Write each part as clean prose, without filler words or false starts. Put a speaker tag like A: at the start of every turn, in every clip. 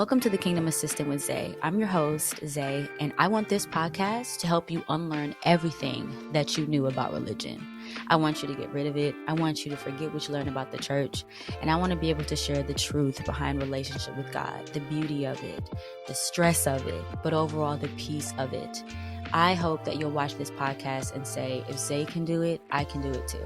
A: Welcome to the Kingdom Assistant with Zae. I'm your host, Zae, and I want this podcast to help you unlearn everything that you knew about religion. I want you to get rid of it. I want you to forget what you learned about the church. And I want to be able to share the truth behind relationship with God, the beauty of it, the stress of it, but overall the peace of it. I hope that you'll watch this podcast and say, if Zae can do it, I can do it too.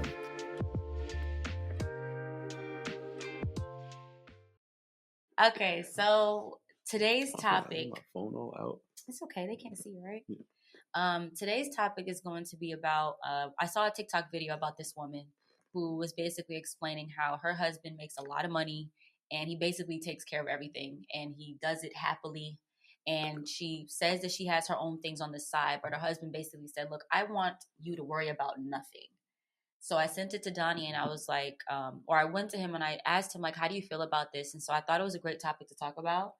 A: Okay, so today's topic.
B: My phone all out.
A: It's okay, they can't see you, right? Yeah. Today's topic is going to be about. I saw a TikTok video about this woman who was basically explaining how her husband makes a lot of money and he basically takes care of everything and he does it happily. And she says that she has her own things on the side, but her husband basically said, "Look, I want you to worry about nothing." So I sent it to Donnie and I was like, or I went to him and I asked him, like, how do you feel about this? And so I thought it was a great topic to talk about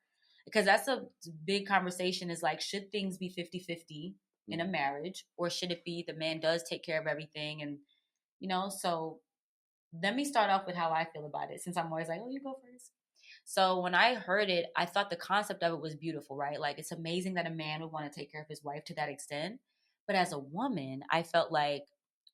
A: because that's a big conversation is like, should things be 50-50 in a marriage or should it be the man does take care of everything? And, so let me start off with how I feel about it since I'm always like, oh, you go first. So when I heard it, I thought the concept of it was beautiful, right? Like it's amazing that a man would want to take care of his wife to that extent. But as a woman, I felt like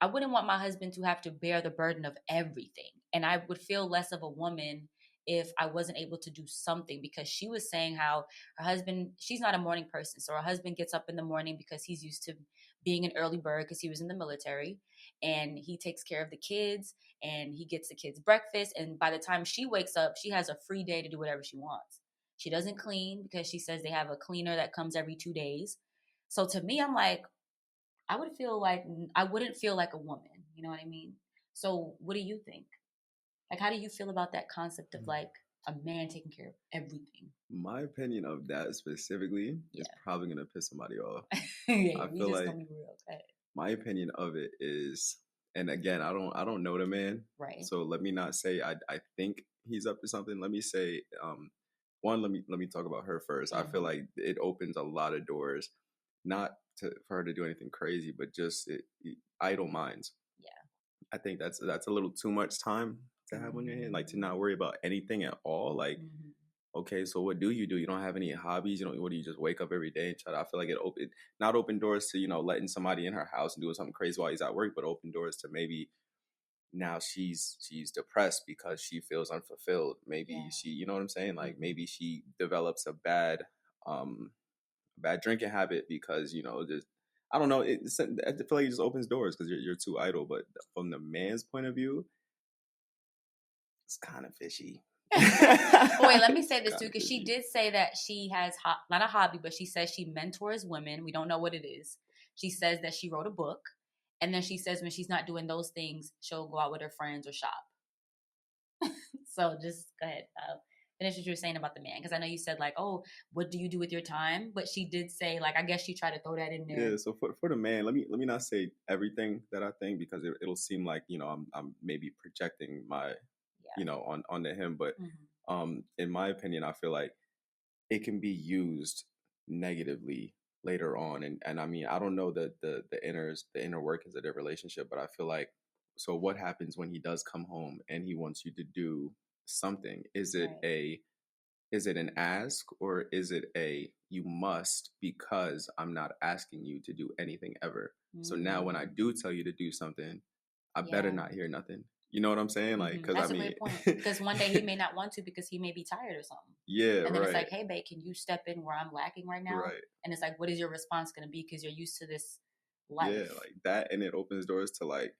A: I wouldn't want my husband to have to bear the burden of everything. And I would feel less of a woman if I wasn't able to do something because she was saying how her husband, she's not a morning person. So her husband gets up in the morning because he's used to being an early bird because he was in the military and he takes care of the kids and he gets the kids breakfast. And by the time she wakes up, she has a free day to do whatever she wants. She doesn't clean because she says they have a cleaner that comes every 2 days. So to me, I'm like, I wouldn't feel like a woman. You know what I mean? So what do you think? Like, how do you feel about that concept of like a man taking care of everything?
B: My opinion of that specifically is probably gonna piss somebody off.
A: I feel like gonna be real. Okay.
B: My opinion of it is, and again, I don't know the man,
A: right?
B: So let me not say I think he's up to something. Let me say, one, let me talk about her first. Mm-hmm. I feel like it opens a lot of doors, not for her to do anything crazy, but just idle minds.
A: Yeah,
B: I think that's a little too much time to have on your hand, like to not worry about anything at all. Like, okay, so what do? You don't have any hobbies? What do you just wake up every day and try to? I feel like it not open doors to letting somebody in her house and doing something crazy while he's at work, but open doors to maybe now she's depressed because she feels unfulfilled. Maybe she, you know what I'm saying? Like maybe she develops a bad drinking habit because just I don't know. I feel like it just opens doors because you're too idle. But from the man's point of view, it's kind of fishy.
A: Wait, let me say this too, because she did say that she has not a hobby, but she says she mentors women. We don't know what it is. She says that she wrote a book, and then she says when she's not doing those things, she'll go out with her friends or shop. So just go ahead. Finish what you were saying about the man, because I know you said like, oh, what do you do with your time? But she did say like, I guess she tried to throw that in there.
B: Yeah. So for the man, let me not say everything that I think because it'll seem like I'm maybe projecting my onto him, but in my opinion, I feel like it can be used negatively later on, and I mean I don't know the inner workings of their relationship, but I feel like so what happens when he does come home and he wants you to do something? Is it an ask or is it a you must because I'm not asking you to do anything ever? So now when I do tell you to do something, I better not hear nothing. You know what I'm saying? Like, because
A: that's a great point. Because one day he may not want to because he may be tired or something.
B: Yeah,
A: and then it's like, hey, babe, can you step in where I'm lacking right now?
B: Right.
A: And it's like, what is your response going to be? Because you're used to this life.
B: Yeah, like that, and it opens doors to like,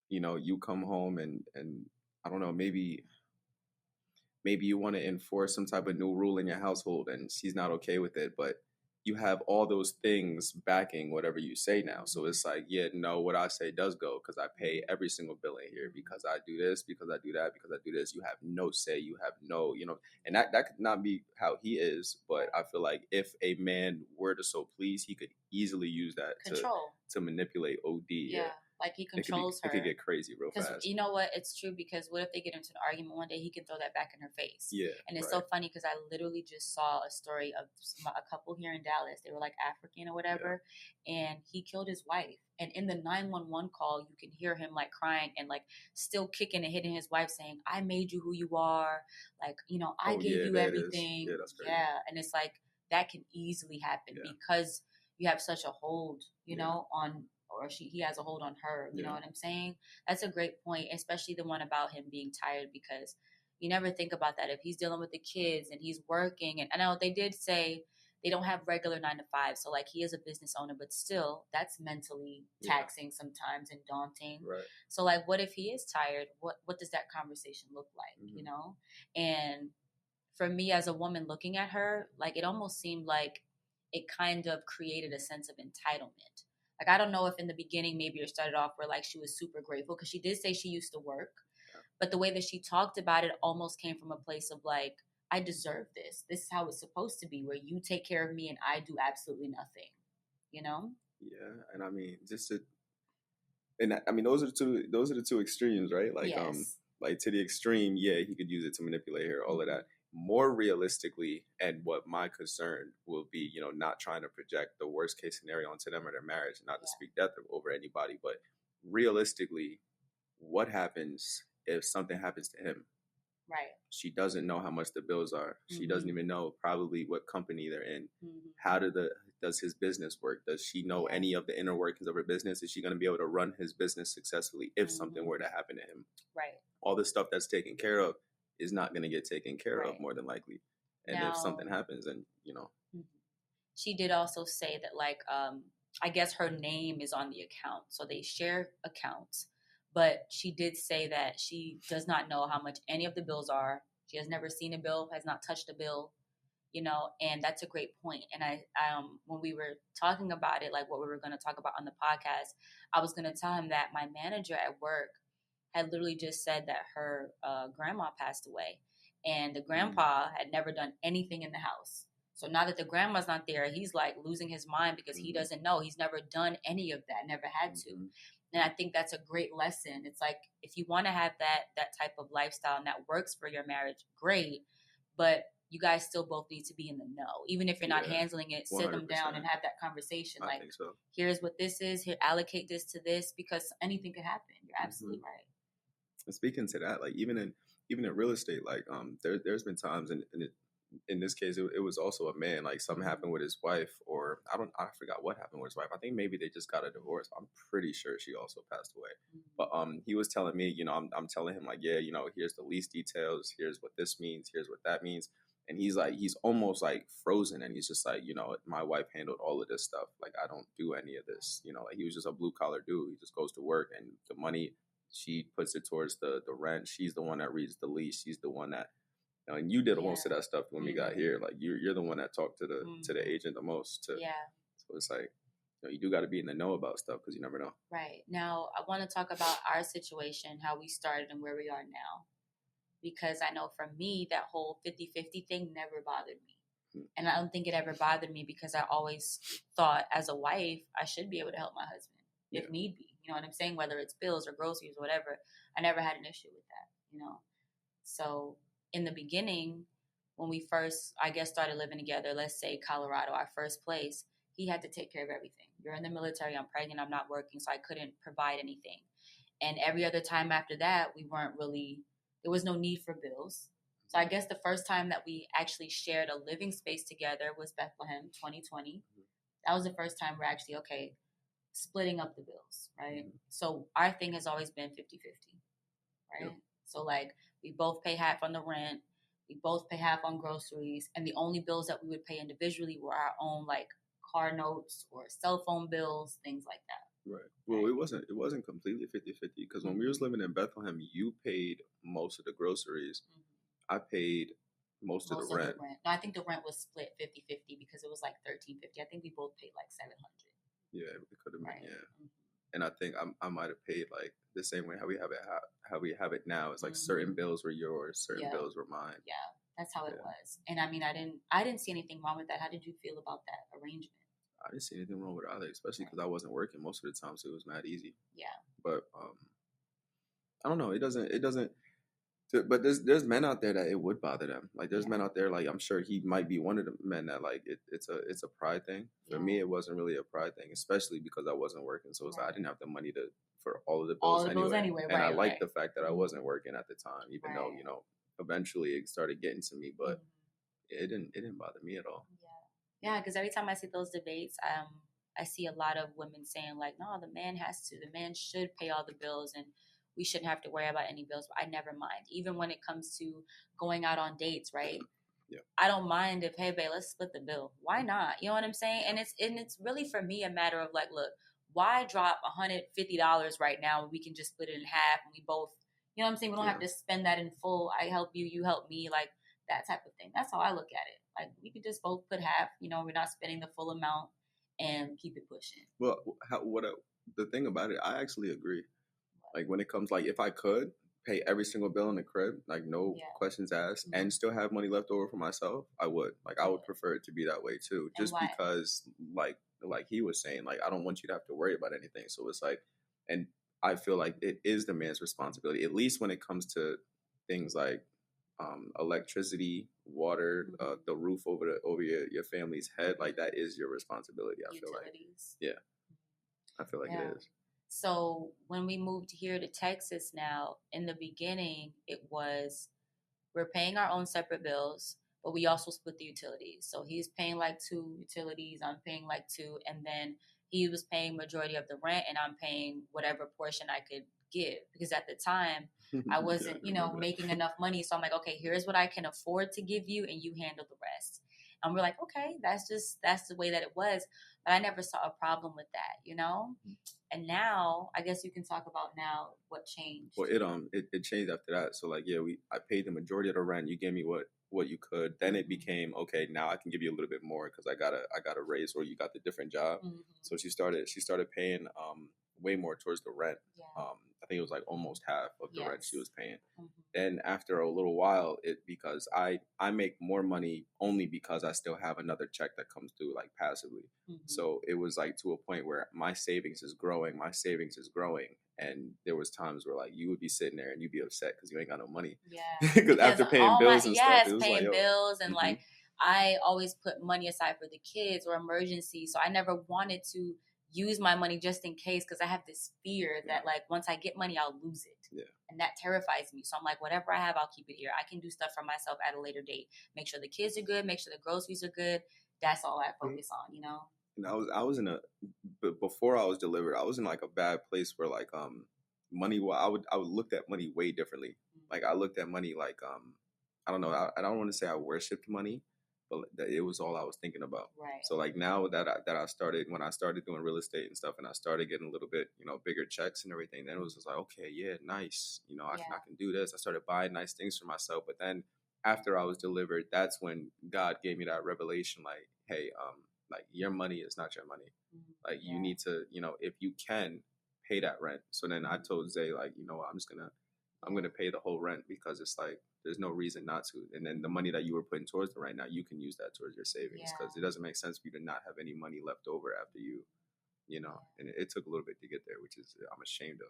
B: you come home and I don't know, maybe you want to enforce some type of new rule in your household, and she's not okay with it, but you have all those things backing whatever you say now. So it's like, yeah, no, what I say does go because I pay every single bill in here because I do this, because I do that, because I do this. You have no say. You have no, and that could not be how he is. But I feel like if a man were to so please, he could easily use that to manipulate OD.
A: Yeah. Like he controls her.
B: It could get crazy real fast.
A: You know what? It's true, because what if they get into an argument one day? He can throw that back in her face.
B: Yeah.
A: And it's so funny because I literally just saw a story of a couple here in Dallas. They were like African or whatever. Yeah. And he killed his wife. And in the 911 call, you can hear him like crying and like still kicking and hitting his wife, saying, "I made you who you are. Like, you know, I gave you everything."
B: Yeah, that's crazy.
A: Yeah. And it's like that can easily happen because you have such a hold, you know, on, or he has a hold on her. You know what I'm saying? That's a great point, especially the one about him being tired, because you never think about that. If he's dealing with the kids and he's working, and I know they did say they don't have regular 9 to 5. So like he is a business owner, but still that's mentally taxing sometimes and daunting.
B: Right.
A: So like, what if he is tired? What does that conversation look like? You know? And for me as a woman looking at her, like it almost seemed like it kind of created a sense of entitlement. Like, I don't know if in the beginning maybe it started off where like she was super grateful, because she did say she used to work, but the way that she talked about it almost came from a place of like, I deserve this. This is how it's supposed to be, where you take care of me and I do absolutely nothing, you know?
B: Yeah. And I mean, those are the two extremes, right? Like, like to the extreme, he could use it to manipulate her, all of that. More realistically, and what my concern will be, you know, not trying to project the worst case scenario onto them or their marriage, not to speak death over anybody, but realistically, what happens if something happens to him?
A: Right.
B: She doesn't know how much the bills are. She doesn't even know probably what company they're in. How does his business work? Does she know any of the inner workings of her business? Is she going to be able to run his business successfully if something were to happen to him?
A: Right.
B: All the stuff that's taken care of is not going to get taken care of, more than likely. And now, if something happens, then, you know.
A: She did also say that, like, I guess her name is on the account. So they share accounts. But she did say that she does not know how much any of the bills are. She has never seen a bill, has not touched a bill, you know, and that's a great point. And I when we were talking about it, like what we were going to talk about on the podcast, I was going to tell him that my manager at work had literally just said that her grandma passed away, and the grandpa had never done anything in the house. So now that the grandma's not there, he's like losing his mind because he doesn't know. He's never done any of that, never had to. And I think that's a great lesson. It's like, if you want to have that type of lifestyle and that works for your marriage, great. But you guys still both need to be in the know. Even if you're not handling it, 100%. Sit them down and have that conversation. I think so. Here's what this is. Here, allocate this to this, because anything could happen. You're absolutely right.
B: And speaking to that, like even in real estate, like there's been times in this case it was also a man, like something happened with his wife, or I forgot what happened with his wife. I think maybe they just got a divorce. I'm pretty sure she also passed away. But he was telling me, you know, I'm telling him like, yeah, you know, here's the lease details, here's what this means, here's what that means. And he's almost like frozen, and he's just like, you know, my wife handled all of this stuff. Like, I don't do any of this. You know, like he was just a blue collar dude. He just goes to work, and the money, she puts it towards the rent. She's the one that reads the lease. She's the one that, you know, and you did most of that stuff when we got here. Like you're the one that talked to the agent the most. So it's like, you know, you do got to be in the know about stuff, because you never know.
A: Right. Now, I want to talk about our situation, how we started and where we are now. Because I know for me, that whole 50-50 thing never bothered me. And I don't think it ever bothered me, because I always thought as a wife, I should be able to help my husband if need be. You know what I'm saying? Whether it's bills or groceries or whatever, I never had an issue with that, you know? So in the beginning, when we first, I guess, started living together, let's say Colorado, our first place, he had to take care of everything. You're in the military, I'm pregnant, I'm not working, so I couldn't provide anything. And every other time after that, there was no need for bills. So I guess the first time that we actually shared a living space together was Bethlehem 2020. That was the first time we're actually, splitting up the bills, right? So our thing has always been 50-50, right? Yep. So like, we both pay half on the rent, we both pay half on groceries, and the only bills that we would pay individually were our own, like car notes or cell phone bills, things like that.
B: Right. Well, it wasn't completely 50-50, because when we was living in Bethlehem, you paid most of the groceries. I paid most of the rent.
A: No, I think the rent was split 50-50, because it was like $1,350. I think we both paid like $700.
B: Yeah, it could have been. Yeah. And I think I might have paid like the same way how we have it now. It's like certain bills were yours, certain bills were mine.
A: Yeah, that's how it was. And I mean, I didn't see anything wrong with that. How did you feel about that arrangement?
B: I didn't see anything wrong with either, especially because I wasn't working most of the time, so it was mad easy.
A: Yeah.
B: But I don't know. It doesn't. But there's men out there that it would bother them. Like there's men out there, like I'm sure he might be one of the men that like it's a pride thing. For me, it wasn't really a pride thing, especially because I wasn't working, so it's like I didn't have the money for all of the bills anyway. And I liked the fact that I wasn't working at the time, even though eventually it started getting to me, but it didn't bother me at all.
A: Yeah, because every time I see those debates, I see a lot of women saying like, no, the man should pay all the bills and we shouldn't have to worry about any bills. But I never mind. Even when it comes to going out on dates, right? Yeah. I don't mind if, hey, babe, let's split the bill. Why not? You know what I'm saying? And it's really for me a matter of like, look, why drop $150 right now when we can just split it in half and we both, you know what I'm saying? We don't have to spend that in full. I help you, you help me, like that type of thing. That's how I look at it. Like we could just both put half. We're not spending the full amount and keep it pushing.
B: Well, the thing about it, I actually agree. Like when it comes, like if I could pay every single bill in the crib, like no questions asked, and still have money left over for myself, I would. Like I would prefer it to be that way too. Just because, like he was saying, like I don't want you to have to worry about anything. So it's like, and I feel like it is the man's responsibility, at least when it comes to things like electricity, water, the roof over your family's head. Like that is your responsibility. I feel like, yeah, I feel like it is.
A: So when we moved here to Texas now, in the beginning, it was we're paying our own separate bills, but we also split the utilities. So he's paying like 2 utilities, I'm paying like 2, and then he was paying majority of the rent, and I'm paying whatever portion I could give. Because at the time, I wasn't, making enough money. So I'm like, okay, here's what I can afford to give you, and you handle the rest. And we're like, okay, that's the way that it was. But I never saw a problem with that, And now, I guess you can talk about now what changed.
B: Well, it changed after that. So like, yeah, I paid the majority of the rent. You gave me what you could. Then it became okay. Now I can give you a little bit more because I got a raise, or you got the different job. Mm-hmm. So she started paying way more towards the rent. Yeah. I think it was like almost half of the rent she was paying. Mm-hmm. Then after a little while, because I make more money only because I still have another check that comes through like passively. Mm-hmm. So it was like to a point where my savings is growing, and there was times where like you would be sitting there and you'd be upset because you ain't got no money.
A: Yeah,
B: because after paying bills and stuff, it was
A: paying
B: like,
A: bills and like I always put money aside for the kids or emergencies, so I never wanted to use my money just in case, because I have this fear that like once I get money, I'll lose it. Yeah. And that terrifies me. So I'm like, whatever I have, I'll keep it here. I can do stuff for myself at a later date. Make sure the kids are good. Make sure the groceries are good. That's all I focus on,
B: And I was before I was delivered, I was in like a bad place where like money. Well, I would look at money way differently. Mm-hmm. Like I looked at money like I don't know. I don't want to say I worshipped money, but it was all I was thinking about. Right. So like now that I started, when I started doing real estate and stuff, and I started getting a little bit, bigger checks and everything, then it was just like, okay, yeah, nice. I can do this. I started buying nice things for myself. But then after I was delivered, that's when God gave me that revelation, like, hey, like your money is not your money. Mm-hmm. Like you need to, if you can pay that rent. So then I told Zay, like, I'm gonna pay the whole rent, because it's like there's no reason not to. And then the money that you were putting towards the rent, now you can use that towards your savings, because it doesn't make sense for you to not have any money left over after you. And it took a little bit to get there, which is I'm ashamed of.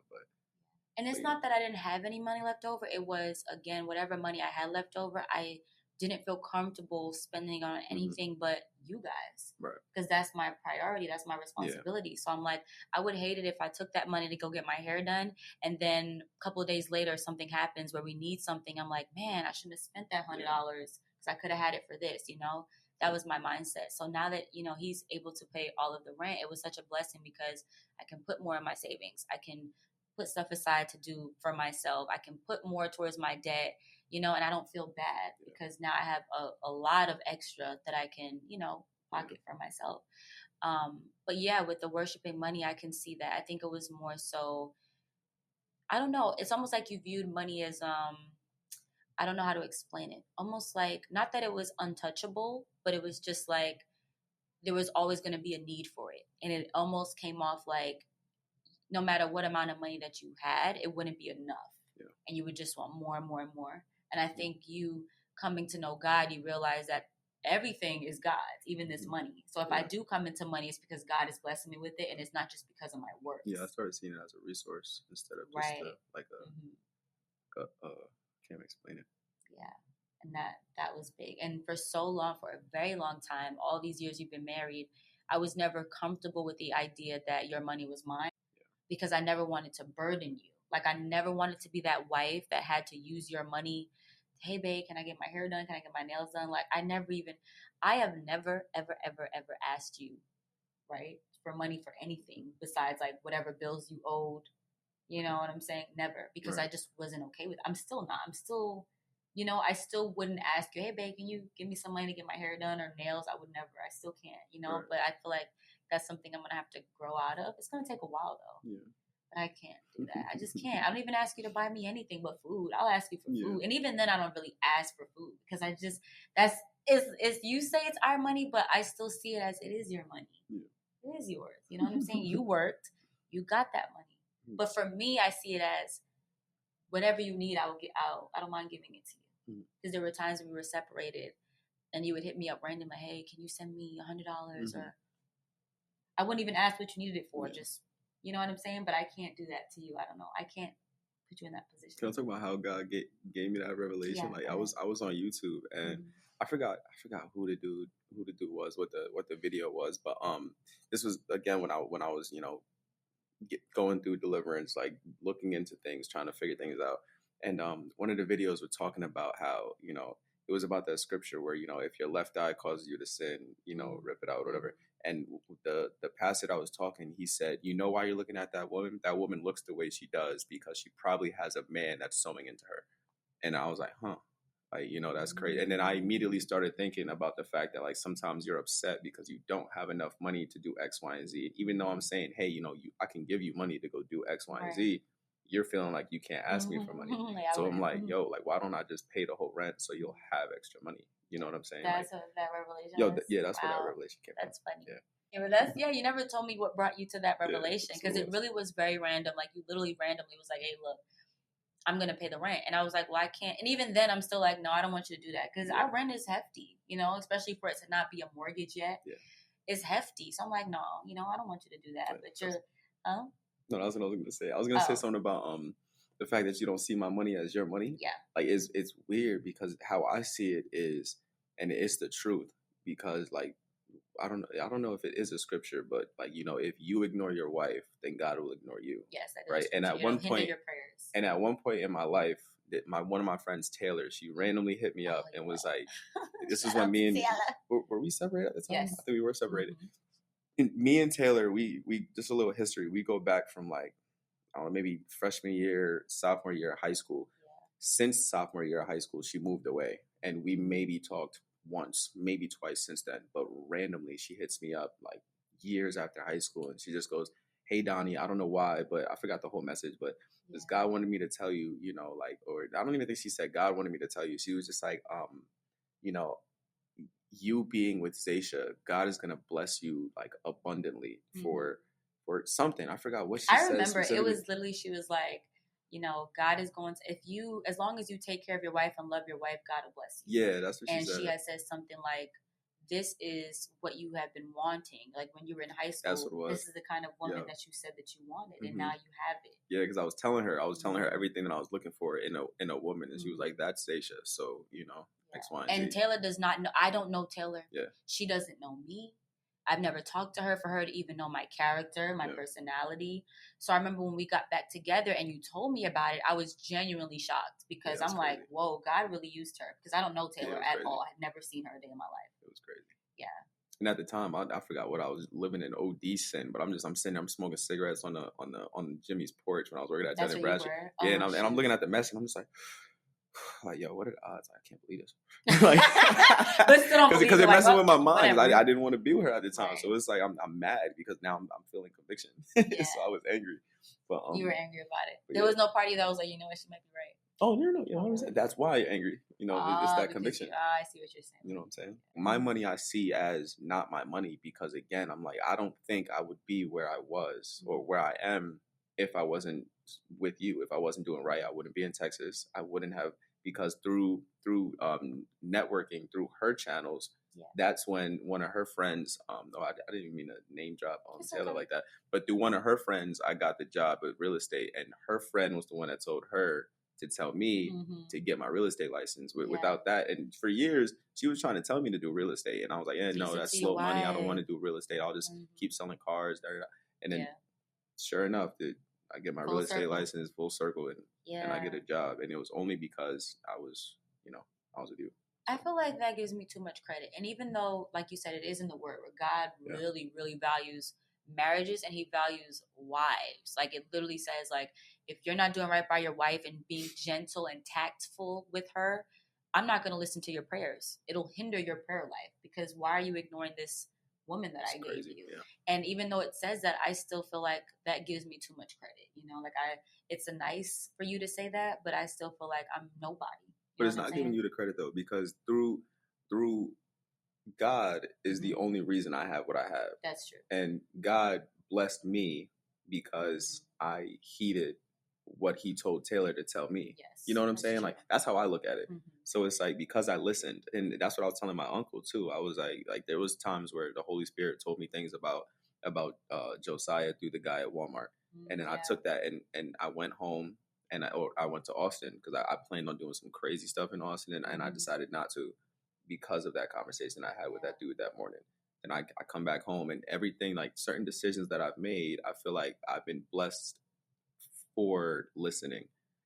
A: And it's not that I didn't have any money left over. It was, again, whatever money I had left over, I didn't feel comfortable spending on anything but you guys. Right. Because that's my priority. That's my responsibility. Yeah. So I'm like, I would hate it if I took that money to go get my hair done, and then a couple of days later something happens where we need something. I'm like, man, I shouldn't have spent that $100 because I could have had it for this, That was my mindset. So now that, he's able to pay all of the rent, it was such a blessing because I can put more in my savings. I can put stuff aside to do for myself. I can put more towards my debt, and I don't feel bad because now I have a lot of extra that I can, pocket for myself. But yeah, with the worshiping money, I can see that. I think it was more so, I don't know. It's almost like you viewed money as, I don't know how to explain it. Almost like, not that it was untouchable, but it was just like there was always going to be a need for it. And it almost came off like no matter what amount of money that you had, it wouldn't be enough. Yeah. And you would just want more and more and more. And I think you coming to know God, you realize that everything is God's, even this money. So if I do come into money, it's because God is blessing me with it, and it's not just because of my work.
B: Yeah, I started seeing it as a resource instead of just can't explain it.
A: Yeah, and that was big. And for so long, for a very long time, all these years you've been married, I was never comfortable with the idea that your money was mine, because I never wanted to burden you. Like, I never wanted to be that wife that had to use your money. Hey, babe, can I get my hair done? Can I get my nails done? Like, I have never, ever, ever, ever asked you, right, for money for anything besides like whatever bills you owed. You know what I'm saying? Never, because I just wasn't okay with it. I'm still not. I'm still, I still wouldn't ask you, hey, babe, can you give me some money to get my hair done or nails? I would never. I still can't, but I feel like that's something I'm going to have to grow out of. It's going to take a while, though. Yeah. But I can't do that. I just can't. I don't even ask you to buy me anything but food. I'll ask you for food. And even then, I don't really ask for food, because it's you say it's our money, but I still see it as it is your money. Yeah. It is yours. You know what I'm saying? You worked. You got that money. But for me, I see it as whatever you need, I will get out. I don't mind giving it to you. Because there were times when we were separated and you would hit me up randomly, hey, can you send me $100? Or I wouldn't even ask what you needed it for. Just, you know what I'm saying? But I can't do that to you. I don't know. I can't put you in that position.
B: Can I talk about how God gave me that revelation? Yeah, like I was on YouTube and I forgot who the dude was, what the video was, but this was again when I was going through deliverance, like looking into things, trying to figure things out. And one of the videos were talking about how, it was about that scripture where, if your left eye causes you to sin, rip it out or whatever. And the pastor I was talking, he said, why you're looking at that woman? That woman looks the way she does because she probably has a man that's sowing into her. And I was like, huh. Like, that's crazy. And then I immediately started thinking about the fact that, like, sometimes you're upset because you don't have enough money to do X, Y, and Z. Even though I'm saying, hey, I can give you money to go do X, Y, and Z, you're feeling like you can't ask me for money. So I'm like, yo, like, why don't I just pay the whole rent so you'll have extra money? You know what I'm saying?
A: That's
B: like,
A: what that revelation
B: that's where that revelation came from.
A: That's funny. Yeah. You never told me what brought you to that revelation, because it really was very random. Like, you literally randomly was like, hey, look, I'm going to pay the rent. And I was like, well, I can't. And even then, I'm still like, no, I don't want you to do that. Because our rent is hefty, especially for it to not be a mortgage yet. Yeah. It's hefty. So I'm like, no, I don't want you to do that. But you're,
B: No, that's what I was going to say. I was going to say something about the fact that you don't see my money as your money.
A: Yeah.
B: Like, it's weird because how I see it is, and it's the truth, because, like, I don't know if it is a scripture, but, like, if you ignore your wife, then God will ignore you.
A: Yes, that is
B: right. And at one point,
A: your prayers.
B: And at one point in my life, one of my friends, Taylor, she randomly hit me up and was like, "This is when me and were we separated at the time? Yes. I think we were separated. Me and Taylor, we just a little history. We go back from, like, I don't know, maybe freshman year, sophomore year of high school. Yeah. Since sophomore year of high school, she moved away, and we maybe talked once, maybe twice since then. But randomly, she hits me up like years after high school, and she just goes, "Hey, Donnie, I don't know why, but I forgot the whole message, but this God wanted me to tell you, like," or I don't even think she said God wanted me to tell you. She was just like, you being with Zaisha, God is gonna bless you, like, abundantly for something. I forgot what she said.
A: I remember it was literally, she was like, God is going to, as long as you take care of your wife and love your wife, God will bless you.
B: Yeah, that's what she said.
A: And she had said something like, this is what you have been wanting. Like, when you were in high school,
B: that's what it was.
A: This is the kind of woman that you said that you wanted, and now you have it.
B: Yeah, because I was telling her everything that I was looking for in a woman, and she was like, "That's Zaisha." So, X, Y, and Z.
A: Taylor does not know. I don't know Taylor. Yeah, she doesn't know me. I've never talked to her for her to even know my character, my personality. So I remember when we got back together and you told me about it, I was genuinely shocked, because I'm like, whoa, God really used her. Because I don't know Taylor at all. I've never seen her a day in my life.
B: It was crazy.
A: Yeah.
B: And at the time, I forgot what I was living in OD sin, but I'm sitting there, I'm smoking cigarettes on Jimmy's porch when I was working at Dun & Bradstreet. Yeah, and I'm looking at the mess, and I'm just like, yo, what are the odds? I can't believe this. Like, because it messing with my mind. I didn't want to be with her at the time, so it's like I'm mad because now I'm feeling conviction. Yeah. So I was angry. But
A: you were angry about it. There was no party that was like, she might be right.
B: Oh no, that's why you're angry. It's that conviction.
A: I see what you're saying.
B: You know what I'm saying? My money I see as not my money, because again, I'm like, I don't think I would be where I was or where I am if I wasn't with you. If I wasn't doing right, I wouldn't be in Texas. I wouldn't have because through networking through her channels, that's when one of her friends, I didn't even mean to name drop Taylor like that, but through one of her friends, I got the job with real estate, and her friend was the one that told her to tell me to get my real estate license. Without that, and for years she was trying to tell me to do real estate, and I was like, no, that's slow money. I don't want to do real estate. I'll just keep selling cars. And then sure enough, I get my real estate license, full circle, and I get a job. And it was only because I was with you.
A: I feel like that gives me too much credit. And even though, like you said, it is in the word where God really, really values marriages and he values wives. Like it literally says, like, if you're not doing right by your wife and being gentle and tactful with her, I'm not going to listen to your prayers. It'll hinder your prayer life, because why are you ignoring this woman that I gave you? And even though it says that, I still feel like that gives me too much credit. Like it's nice for you to say that, but I still feel like I'm nobody.
B: But it's not giving you the credit though, because through God is the only reason I have what I have.
A: That's true.
B: And God blessed me because I heeded what he told Taylor to tell me.
A: Yes,
B: you know what I'm saying? True. Like that's how I look at it. So it's like, because I listened, and that's what I was telling my uncle too. I was like there was times where the Holy Spirit told me things about Josiah through the guy at Walmart, and then I took that and I went home. And I went to Austin because I planned on doing some crazy stuff in Austin, and I decided not to because of that conversation I had with that dude that morning. And I come back home, and everything, like certain decisions that I've made, I feel like I've been blessed for listening.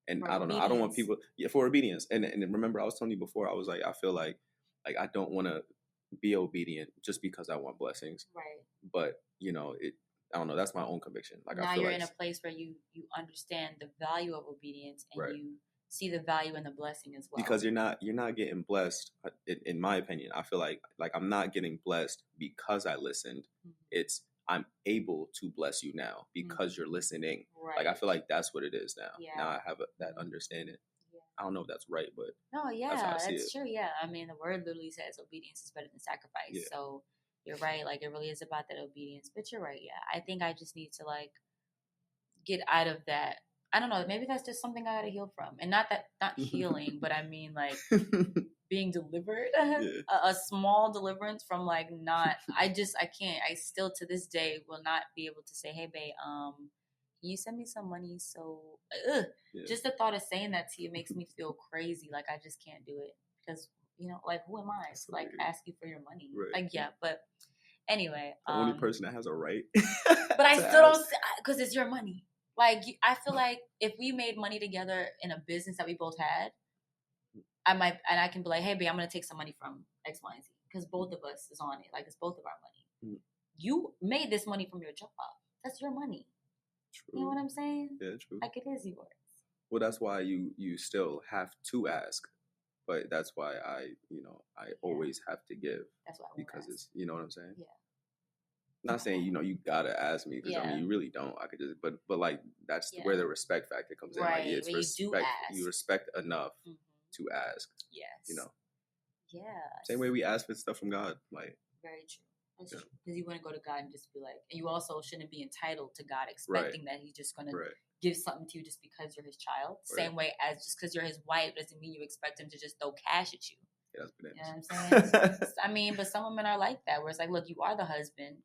B: And I don't know, I don't want people, for obedience. And remember, I was telling you before, I was like, I feel like I don't want to be obedient just because I want blessings.
A: Right.
B: But, I don't know. That's my own conviction. Like
A: now
B: I feel
A: you're
B: like
A: in a place where you understand the value of obedience, and you see the value in the blessing as well.
B: Because you're not getting blessed. In my opinion, I feel like I'm not getting blessed because I listened. It's I'm able to bless you now because you're listening.
A: Right.
B: Like I feel like that's what it is now.
A: Yeah.
B: Now I have that understanding. Yeah. I don't know if that's right, but
A: no, yeah,
B: that's how I see it.
A: true. Yeah, I mean, the word literally says obedience is better than sacrifice. Yeah. So you're right. Like it really is about that obedience. But you're right. Yeah, I think I just need to get out of that. I don't know. Maybe that's just something I got to heal from, and not healing, but I mean being delivered, a small deliverance from I can't. I still to this day will not be able to say, hey, babe, can you send me some money? So just the thought of saying that to you makes me feel crazy. Like I just can't do it because who am I to ask you for your money? Right. But anyway,
B: the only person that has a right.
A: But I still don't, because it's your money. I feel like if we made money together in a business that we both had, I can be like, hey, babe, I'm going to take some money from X, Y, and Z, because both of us is on it. It's both of our money. You made this money from your job. That's your money. True. You know what I'm saying?
B: Yeah, true.
A: It is yours.
B: Well, that's why you still have to ask, but that's why I always have to give.
A: That's why
B: because it's, you know what I'm saying?
A: Yeah.
B: Not saying you gotta ask me, because you really don't. I could just, but that's where the respect factor comes in.
A: Right.
B: It's respect. You respect enough to ask.
A: Yes. Yeah.
B: Same way we ask for stuff from God.
A: Very true. That's true. Because you wouldn't go to God and just be and you also shouldn't be entitled to God, expecting that He's just gonna give something to you just because you're His child. Same way as just because you're His wife doesn't mean you expect Him to just throw cash at you.
B: Yeah, that's bananas.
A: You know what I'm saying? I mean, but some women are like that, where it's look, you are the husband.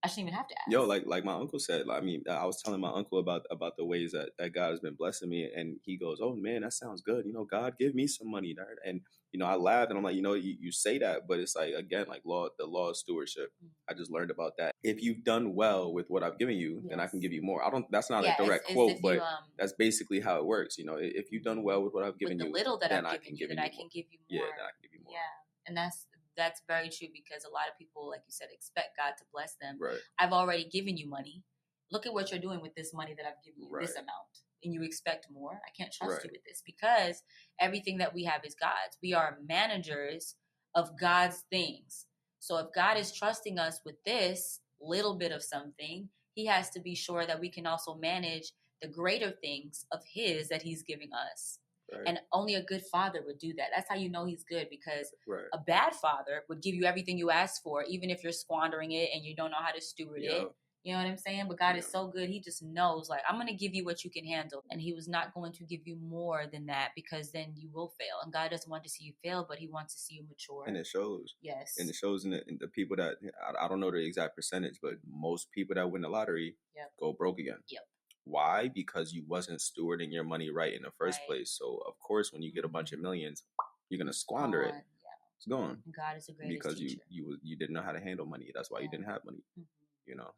A: I shouldn't even have to ask.
B: Yo, like my uncle said, I was telling my uncle about the ways that God has been blessing me, and he goes, "Oh man, that sounds good. God, give me some money." And I laughed, and I'm like, you say that, but it's again, the law of stewardship. I just learned about that. If you've done well with what I've given you, then I can give you more. That's not a direct quote, but that's basically how it works. If you've done well with what I've given
A: with
B: you,
A: the little that I've given you, then I can give you more.
B: Yeah, then I can give you more.
A: Yeah, and that's very true, because a lot of people, like you said, expect God to bless them.
B: Right.
A: I've already given you money. Look at what you're doing with this money that I've given you, this amount. And you expect more. I can't trust you with this, because everything that we have is God's. We are managers of God's things. So if God is trusting us with this little bit of something, He has to be sure that we can also manage the greater things of His that He's giving us. Right. And only a good father would do that. That's how you know He's good, because a bad father would give you everything you asked for, even if you're squandering it and you don't know how to steward it. You know what I'm saying? But God is so good. He just knows, like, I'm going to give you what you can handle. And he was not going to give you more than that, because then you will fail. And God doesn't want to see you fail, but he wants to see you mature.
B: And it shows.
A: Yes.
B: And it shows in the people that, I don't know the exact percentage, but most people that win the lottery go broke again.
A: Yep.
B: Why? Because you wasn't stewarding your money right in the first place. So, of course, when you get a bunch of millions, you're going to squander it. It's gone.
A: God is the greatest
B: because
A: teacher.
B: you didn't know how to handle money. That's why you didn't have money. You know.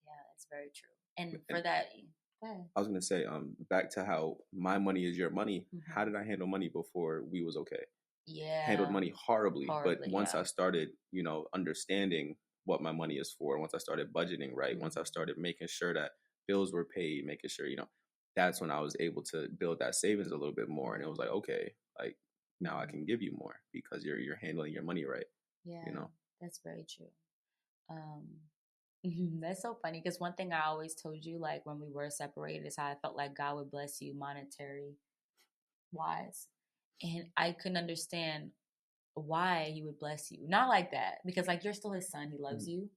A: Yeah, that's very true. And for that, go ahead.
B: I was gonna say, back to how my money is your money. How did I handle money before we was okay?
A: Yeah,
B: handled money horribly. But once I started, understanding what my money is for, once I started budgeting right, once I started making sure that bills were paid, making sure, that's when I was able to build that savings a little bit more. And it was like, okay, like now I can give you more because you're handling your money right.
A: Yeah, that's very true. That's so funny, because one thing I always told you, like when we were separated, is how I felt like God would bless you monetary wise, and I couldn't understand why he would bless you. Not like that, because like you're still his son, he loves you.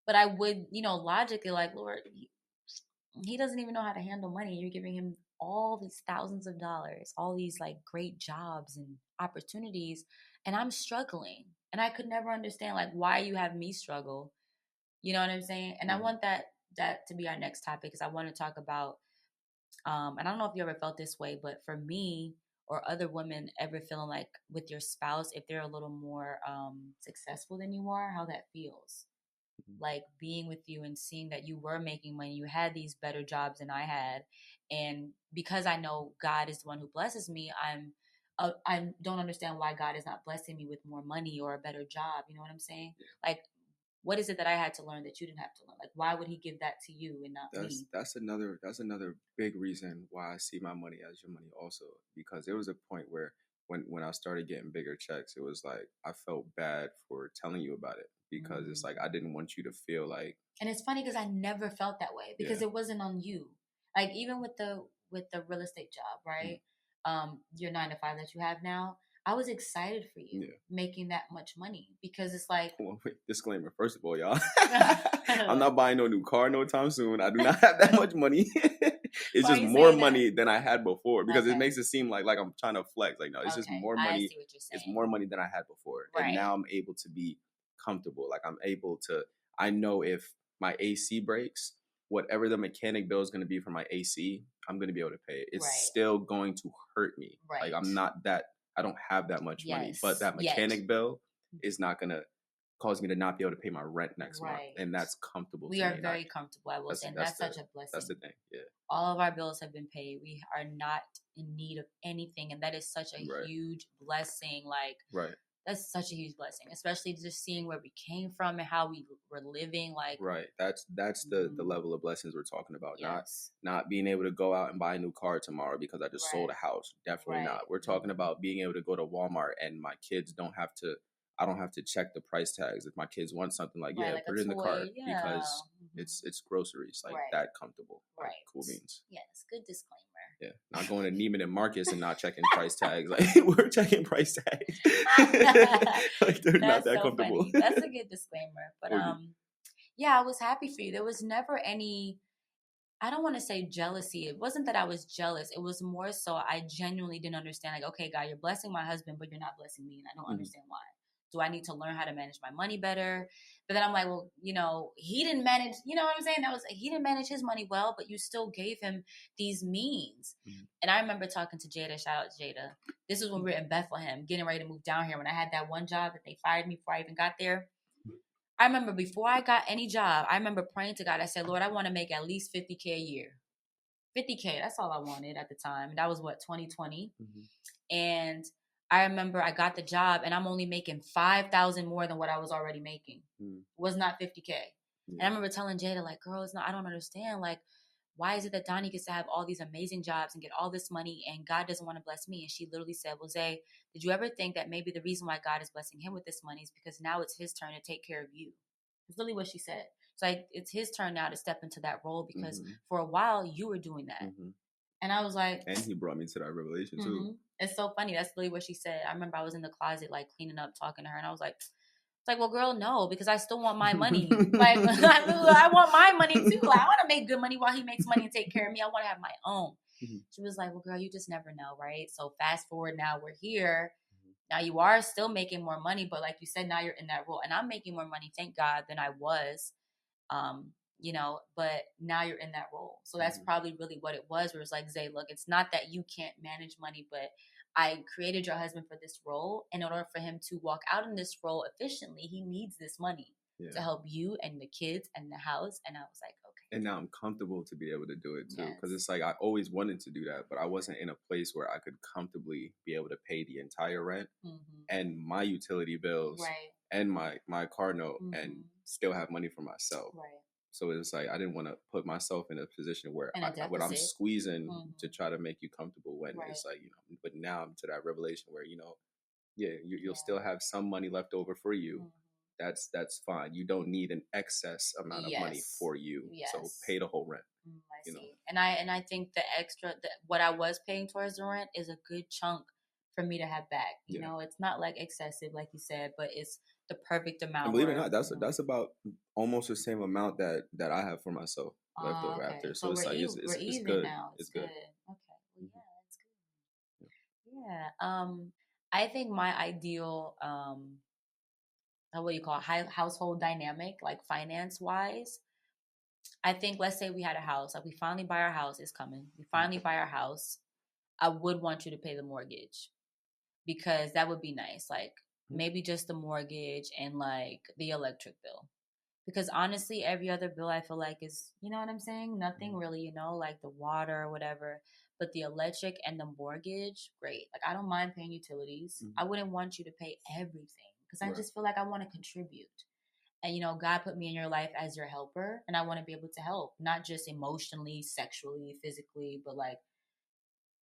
A: But I would, logically, like, Lord, he doesn't even know how to handle money. You're giving him all these thousands of dollars, all these like great jobs and opportunities, and I'm struggling. And I could never understand like why you have me struggle. You know what I'm saying? And I want that to be our next topic, because I want to talk about and I don't know if you ever felt this way, but for me or other women ever feeling like with your spouse, if they're a little more successful than you are, how that feels. Like being with you and seeing that you were making money, you had these better jobs than I had, and because I know God is the one who blesses me, I don't understand why God is not blessing me with more money or a better job. You know what I'm saying? Like, what is it that I had to learn that you didn't have to learn? Like, why would he give that to you and not me?
B: That's another big reason why I see my money as your money also, because there was a point where when I started getting bigger checks, it was like I felt bad for telling you about it, because it's like I didn't want you to feel like.
A: And it's funny because I never felt that way, because it wasn't on you. Like even with the real estate job, right? Your 9 to 5 that you have now, I was excited for you making that much money, because it's like.
B: Well, wait, disclaimer. First of all, y'all, I'm not buying no new car no time soon. I do not have that much money. It's just more money than I had before, because it makes it seem like I'm trying to flex. Like, no, it's just more money. It's more money than I had before. Right. And now I'm able to be comfortable. Like I know if my AC breaks, whatever the mechanic bill is going to be for my AC, I'm going to be able to pay it. It's still going to hurt me. Right. Like I don't have that much money, but that mechanic bill is not going to cause me to not be able to pay my rent next month. And that's comfortable.
A: We are very comfortable, I will say. And that's such a blessing.
B: That's the thing. Yeah.
A: All of our bills have been paid. We are not in need of anything. And that is such a huge blessing. Like, that's such a huge blessing, especially just seeing where we came from and how we were living. Like,
B: that's the level of blessings we're talking about. Not being able to go out and buy a new car tomorrow because I just sold a house. Definitely not. We're talking about being able to go to Walmart and my kids I don't have to check the price tags. If my kids want something, like put it in the cart, because it's groceries, like that comfortable. Like, cool beans.
A: Yes, good disclaimer.
B: Yeah, not going to Neiman and Marcus and not checking price tags. Like, we're checking price tags. Like, they're not that
A: so
B: comfortable.
A: Funny. That's a good disclaimer. But yeah, I was happy for you. There was never any. I don't want to say jealousy. It wasn't that I was jealous. It was more so I genuinely didn't understand. Like, okay, God, you're blessing my husband, but you're not blessing me, and I don't understand why. Do I need to learn how to manage my money better? But then I'm like, well, he didn't manage, you know what I'm saying? He didn't manage his money well, but you still gave him these means. And I remember talking to Jada, shout out to Jada. This is when we were in Bethlehem, getting ready to move down here. When I had that one job that they fired me before I even got there. I remember before I got any job, I remember praying to God. I said, Lord, I want to make at least $50K a year. $50K, that's all I wanted at the time. And that was 2020. And I remember I got the job and I'm only making $5,000 more than what I was already making. Was not $50K. And I remember telling Jada, like, girl, I don't understand. Like, why is it that Donnie gets to have all these amazing jobs and get all this money and God doesn't want to bless me? And she literally said, well, Zay, did you ever think that maybe the reason why God is blessing him with this money is because now it's his turn to take care of you? It's literally what she said. It's like, it's his turn now to step into that role because for a while you were doing that. And I was like...
B: And he brought me to that revelation too.
A: It's so funny. That's literally what she said. I remember I was in the closet, like, cleaning up, talking to her. And I was like, It's like, well, girl, no, because I still want my money. Like, I want my money too. Like, I want to make good money while he makes money and take care of me. I want to have my own. Mm-hmm. She was like, well, girl, you just never know, right? So fast forward, now we're here. Now you are still making more money, but like you said, now you're in that role, and I'm making more money, thank God, than I was. You know, but now you're in that role. So that's probably really what it was, where it's like, Zay, look, it's not that you can't manage money, but I created your husband for this role. And in order for him to walk out in this role efficiently, he needs this money to help you and the kids and the house. And I was like, okay.
B: And now I'm comfortable to be able to do it too. Because it's like, I always wanted to do that, but I wasn't in a place where I could comfortably be able to pay the entire rent and my utility bills and my car note and still have money for myself. Right. So it's like, I didn't want to put myself in a position where I'm squeezing to try to make you comfortable when it's like, you know, but now I'm to that revelation where, you know, you'll still have some money left over for you. That's fine. You don't need an excess amount of money for you. So pay the whole rent.
A: I see. And I think the extra, what I was paying towards the rent is a good chunk for me to have back. You know, it's not like excessive, like you said, but it's the perfect amount.
B: And believe it or not, that's about almost the same amount that I have for myself left over after. So it's like it's good.
A: Now. It's good. Okay. Well, yeah, that's good. Yeah. I think my ideal what do you call it, household dynamic, like finance wise, I think, let's say we had a house, like we finally buy our house, it's coming. We finally buy our house. I would want you to pay the mortgage, because that would be nice. Like maybe just the mortgage and like the electric bill. Because honestly, every other bill I feel like is, you know what I'm saying? Nothing really, you know, like the water or whatever. But the electric and the mortgage, great. Like I don't mind paying utilities. I wouldn't want you to pay everything, because I just feel like I want to contribute. And, you know, God put me in your life as your helper, and I want to be able to help, not just emotionally, sexually, physically, but like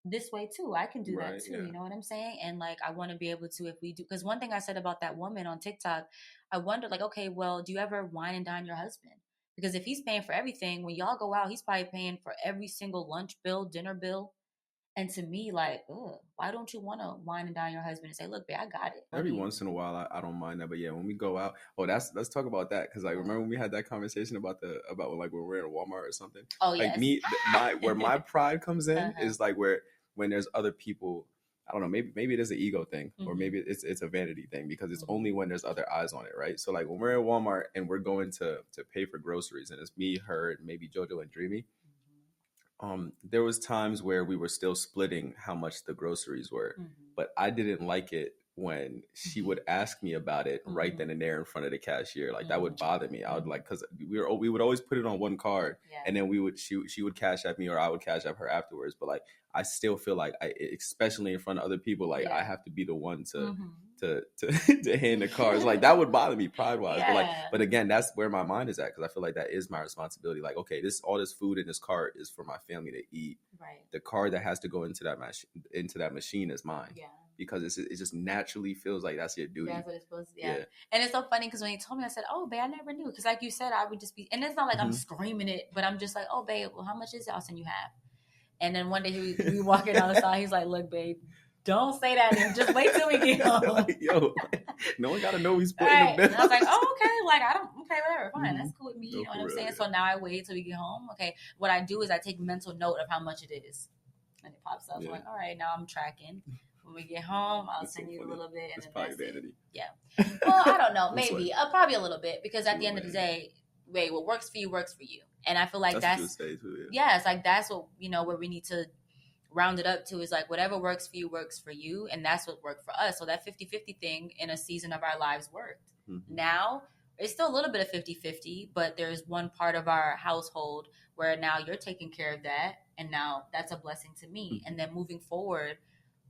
A: this way too. I can do that too. You know what I'm saying? And like, I want to be able to, if we do, because one thing I said about that woman on TikTok, I wondered like, okay, well, do you ever wine and dine your husband? Because if he's paying for everything, when y'all go out, he's probably paying for every single lunch bill, dinner bill. And to me, like, why don't you want to wine and dine your husband and say, look, babe, I got it.
B: Every once in a while, I don't mind that. But yeah, when we go out, let's talk about that. Because like, remember when we had that conversation about like when we're in a Walmart or something? Oh, like where my pride comes in is like when there's other people, I don't know, maybe it is an ego thing, or maybe it's a vanity thing, because it's only when there's other eyes on it, right? So like when we're in Walmart and we're going to pay for groceries, and it's me, her, and maybe JoJo and Dreamy. There was times where we were still splitting how much the groceries were, but I didn't like it when she would ask me about it right then and there in front of the cashier. Like that would bother me. I would like, because we would always put it on one card, and then she would cash at me, or I would cash at her afterwards. But like, I still feel like especially in front of other people, like I have to be the one to hand the cards. Like that would bother me pride wise. But again, that's where my mind is at, because I feel like that is my responsibility. Like, okay, all this food in this cart is for my family to eat. Right. The card that has to go into that machine is mine. Yeah. Because it just naturally feels like that's your duty. That's what it's supposed to be. Yeah. And
A: it's so funny, because when he told me, I said, oh, babe, I never knew. Because like you said, I would just be, and it's not like I'm screaming it, but I'm just like, oh, babe, well, how much is it? I'll send you half. And then one day we walking down the side, he's like, look, babe, don't say that. And just wait till we get home.
B: Like, yo, no one got to know he's splitting the bill.
A: And I was like, oh, okay. Like, okay, whatever. Fine. That's cool with me. You know what I'm saying? So now I wait till we get home. Okay. What I do is I take mental note of how much it is. And it pops up. I'm like, all right, now I'm tracking. When we get home, I'll send you a little bit. And
B: that's probably vanity.
A: Yeah. Well, I don't know. Maybe. Probably a little bit. Because at the end of the day, wait, what works for you works for you. And I feel like that's too, it's like that's what, you know, where we need to round it up to, is like whatever works for you works for you, and that's what worked for us. So that 50-50 thing in a season of our lives worked. Now it's still a little bit of 50-50, but there's one part of our household where now you're taking care of that, and now that's a blessing to me. And then moving forward,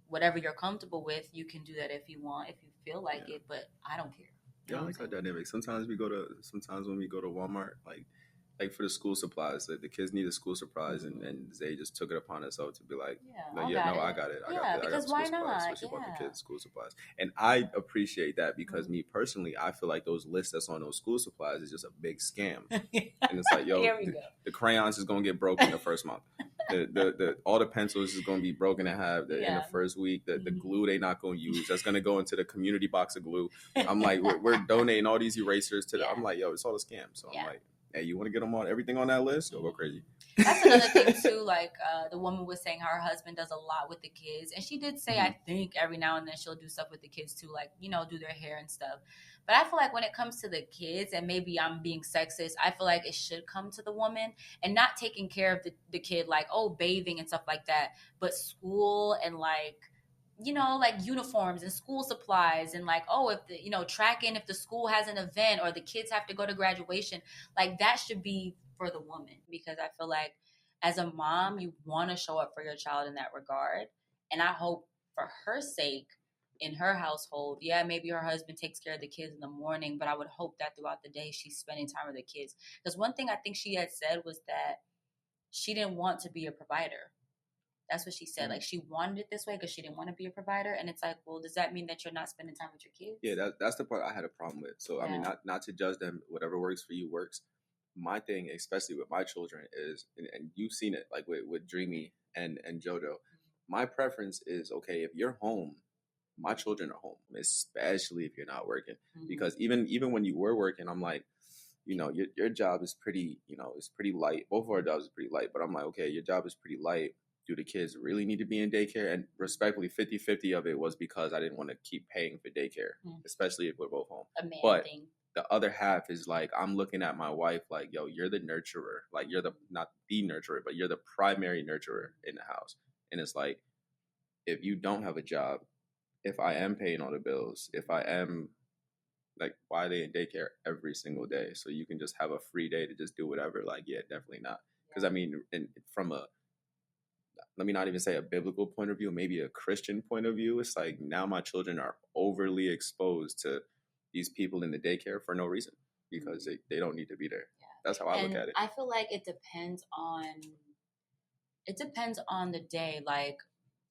A: whatever you're comfortable with, you can do that if you want, if you feel like it, but I don't care.
B: Yeah, I like that dynamic. Sometimes when we go to Walmart, like for the school supplies, the kids need a school supplies, and they just took it upon herself to be like, I got it.
A: Because why not?
B: Especially about the kids' school supplies. And I appreciate that, because me personally, I feel like those lists that's on those school supplies is just a big scam. And it's like, yo, the crayons is going to get broken the first month. the all the pencils is going to be broken in half in the first week. The glue they not going to use, that's going to go into the community box of glue. I'm like, we're donating all these erasers to I'm like, yo, it's all a scam. So I'm like, hey, you want to get them on everything on that list? Go crazy.
A: That's another thing too. Like the woman was saying how her husband does a lot with the kids, and she did say, I think every now and then she'll do stuff with the kids too, like do their hair and stuff. But I feel like when it comes to the kids, and maybe I'm being sexist, I feel like it should come to the woman, and not taking care of the kid, like bathing and stuff like that, but school and like uniforms and school supplies, and like if the tracking if the school has an event or the kids have to go to graduation, like that should be for the woman, because I feel like as a mom you want to show up for your child in that regard. And I hope for her sake, in her household, maybe her husband takes care of the kids in the morning, but I would hope that throughout the day she's spending time with the kids. Because one thing I think she had said was that she didn't want to be a provider. That's what she said. Like she wanted it this way because she didn't want to be a provider. And it's like, well, does that mean that you're not spending time with your kids?
B: Yeah, that's the part I had a problem with. So I mean, not to judge them. Whatever works for you works. My thing, especially with my children, is, and you've seen it, like with Dreamy and JoJo. My preference is, okay, if you're home, my children are home, especially if you're not working. Because even when you were working, I'm like, your job is pretty, it's pretty light. Both of our jobs is pretty light, but I'm like, okay, your job is pretty light. Do the kids really need to be in daycare? And respectfully, 50-50 of it was because I didn't want to keep paying for daycare, especially if we're both home.
A: A man
B: but
A: thing.
B: The other half is like, I'm looking at my wife like, yo, you're the nurturer. Like, you're not the nurturer, but you're the primary nurturer in the house. And it's like, if you don't have a job, if I am paying all the bills, if I am, like, why are they in daycare every single day? So you can just have a free day to just do whatever. Like, yeah, definitely not. Because I mean, from a, let me not even say a biblical point of view, maybe a Christian point of view, it's like now my children are overly exposed to these people in the daycare for no reason, because they don't need to be there. Yeah. That's how I look at it.
A: I feel like it depends on the day, like,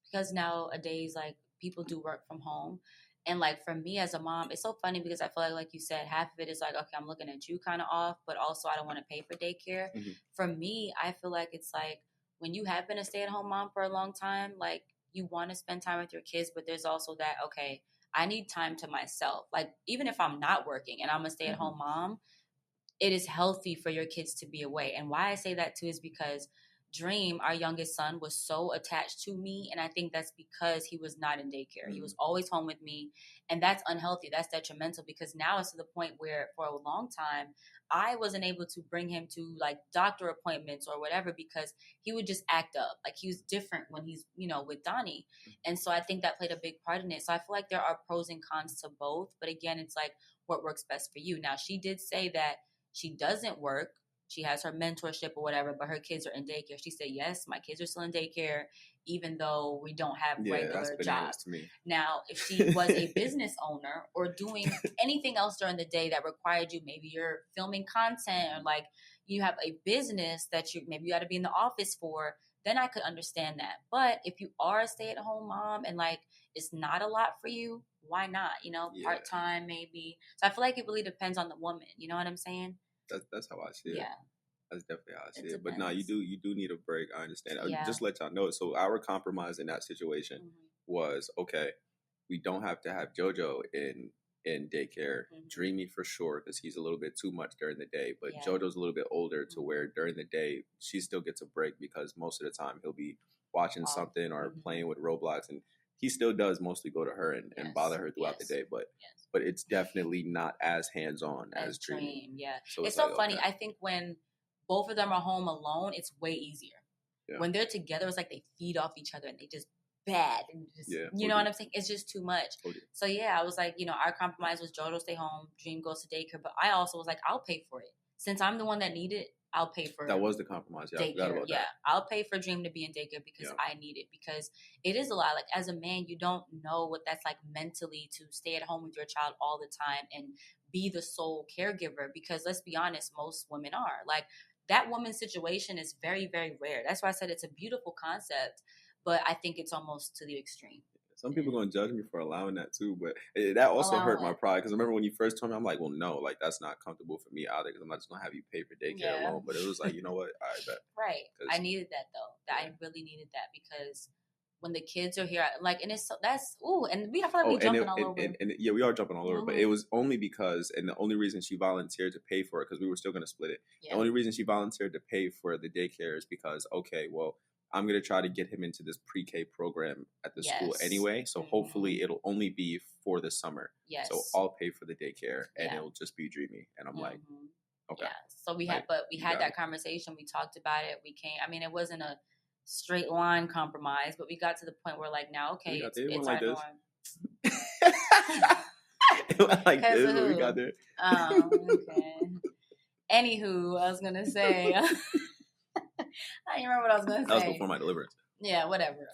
A: because nowadays, like, people do work from home. And like for me as a mom, it's so funny because I feel like you said, half of it is like, okay, I'm looking at you kind of off, but also I don't want to pay for daycare. For me, I feel like it's like, when you have been a stay-at-home mom for a long time, like, you want to spend time with your kids, but there's also that, okay, I need time to myself. Like, even if I'm not working and I'm a stay-at-home mom, it is healthy for your kids to be away. And why I say that too is because Dream, our youngest son, was so attached to me, and I think that's because he was not in daycare. He was always home with me, and that's unhealthy. That's detrimental, because now it's to the point where for a long time I wasn't able to bring him to like doctor appointments or whatever, because he would just act up. Like, he was different when he's with Donnie. And so I think that played a big part in it. So I feel like there are pros and cons to both, but again, it's like what works best for you. Now, she did say that she doesn't work. She has her mentorship or whatever, but her kids are in daycare. She said, yes, my kids are still in daycare, even though we don't have regular jobs. Now, if she was a business owner or doing anything else during the day that required you, maybe you're filming content, or like you have a business that maybe you got to be in the office for, then I could understand that. But if you are a stay-at-home mom and like it's not a lot for you, why not? Part-time maybe. So I feel like it really depends on the woman. You know what I'm saying?
B: That's how I see it.
A: Yeah.
B: That's definitely how I see it. But no, you do need a break. I understand. Yeah. Just let y'all know. So our compromise in that situation was, okay, we don't have to have JoJo in daycare. Dreamy for sure, because he's a little bit too much during the day. But JoJo's a little bit older to where during the day she still gets a break, because most of the time he'll be watching something or playing with Roblox, and he still does mostly go to her and bother her throughout the day. But it's definitely not as hands-on as Dream.
A: Yeah. So it's so like, funny. Okay. I think when both of them are home alone, it's way easier. Yeah. When they're together, it's like they feed off each other and they just bad. And just, you know what I'm saying? It's just too much. So yeah, I was like, our compromise was JoJo stay home, Dream goes to daycare. But I also was like, I'll pay for it. Since I'm the one that needed it, I'll pay for it.
B: That was the compromise. Yeah,
A: daycare. Yeah, I'll pay for Dream to be in daycare because I need it. Because it is a lot. Like, as a man, you don't know what that's like mentally to stay at home with your child all the time and be the sole caregiver. Because let's be honest, most women are. Like, that woman's situation is very, very rare. That's why I said it's a beautiful concept, but I think it's almost to the extreme.
B: Some people gonna judge me for allowing that too, but that also hurt my pride because I remember when you first told me, I'm like, well, no, like that's not comfortable for me either because I'm not just gonna have you pay for daycare alone. But it was like, you know what, I bet.
A: Right, I needed that though. I really needed that because when the kids are here, like, and it's that's and we I feel like we jumping all over.
B: And yeah, we are jumping all over, but it was only because, and the only reason she volunteered to pay for it because we were still gonna split it. The only reason she volunteered to pay for the daycare is because I'm going to try to get him into this pre-K program at the school anyway. So hopefully it'll only be for the summer. Yes. So I'll pay for the daycare and it'll just be dreamy. And I'm like, okay. Yeah.
A: So we had that conversation. We talked about it. It wasn't a straight line compromise, but we got to the point where like, now, okay, it's like this.
B: It went like this when we got there.
A: Okay. Anywho, I was going to say... I don't remember what I was going to say.
B: That was before my deliverance.
A: Yeah, whatever.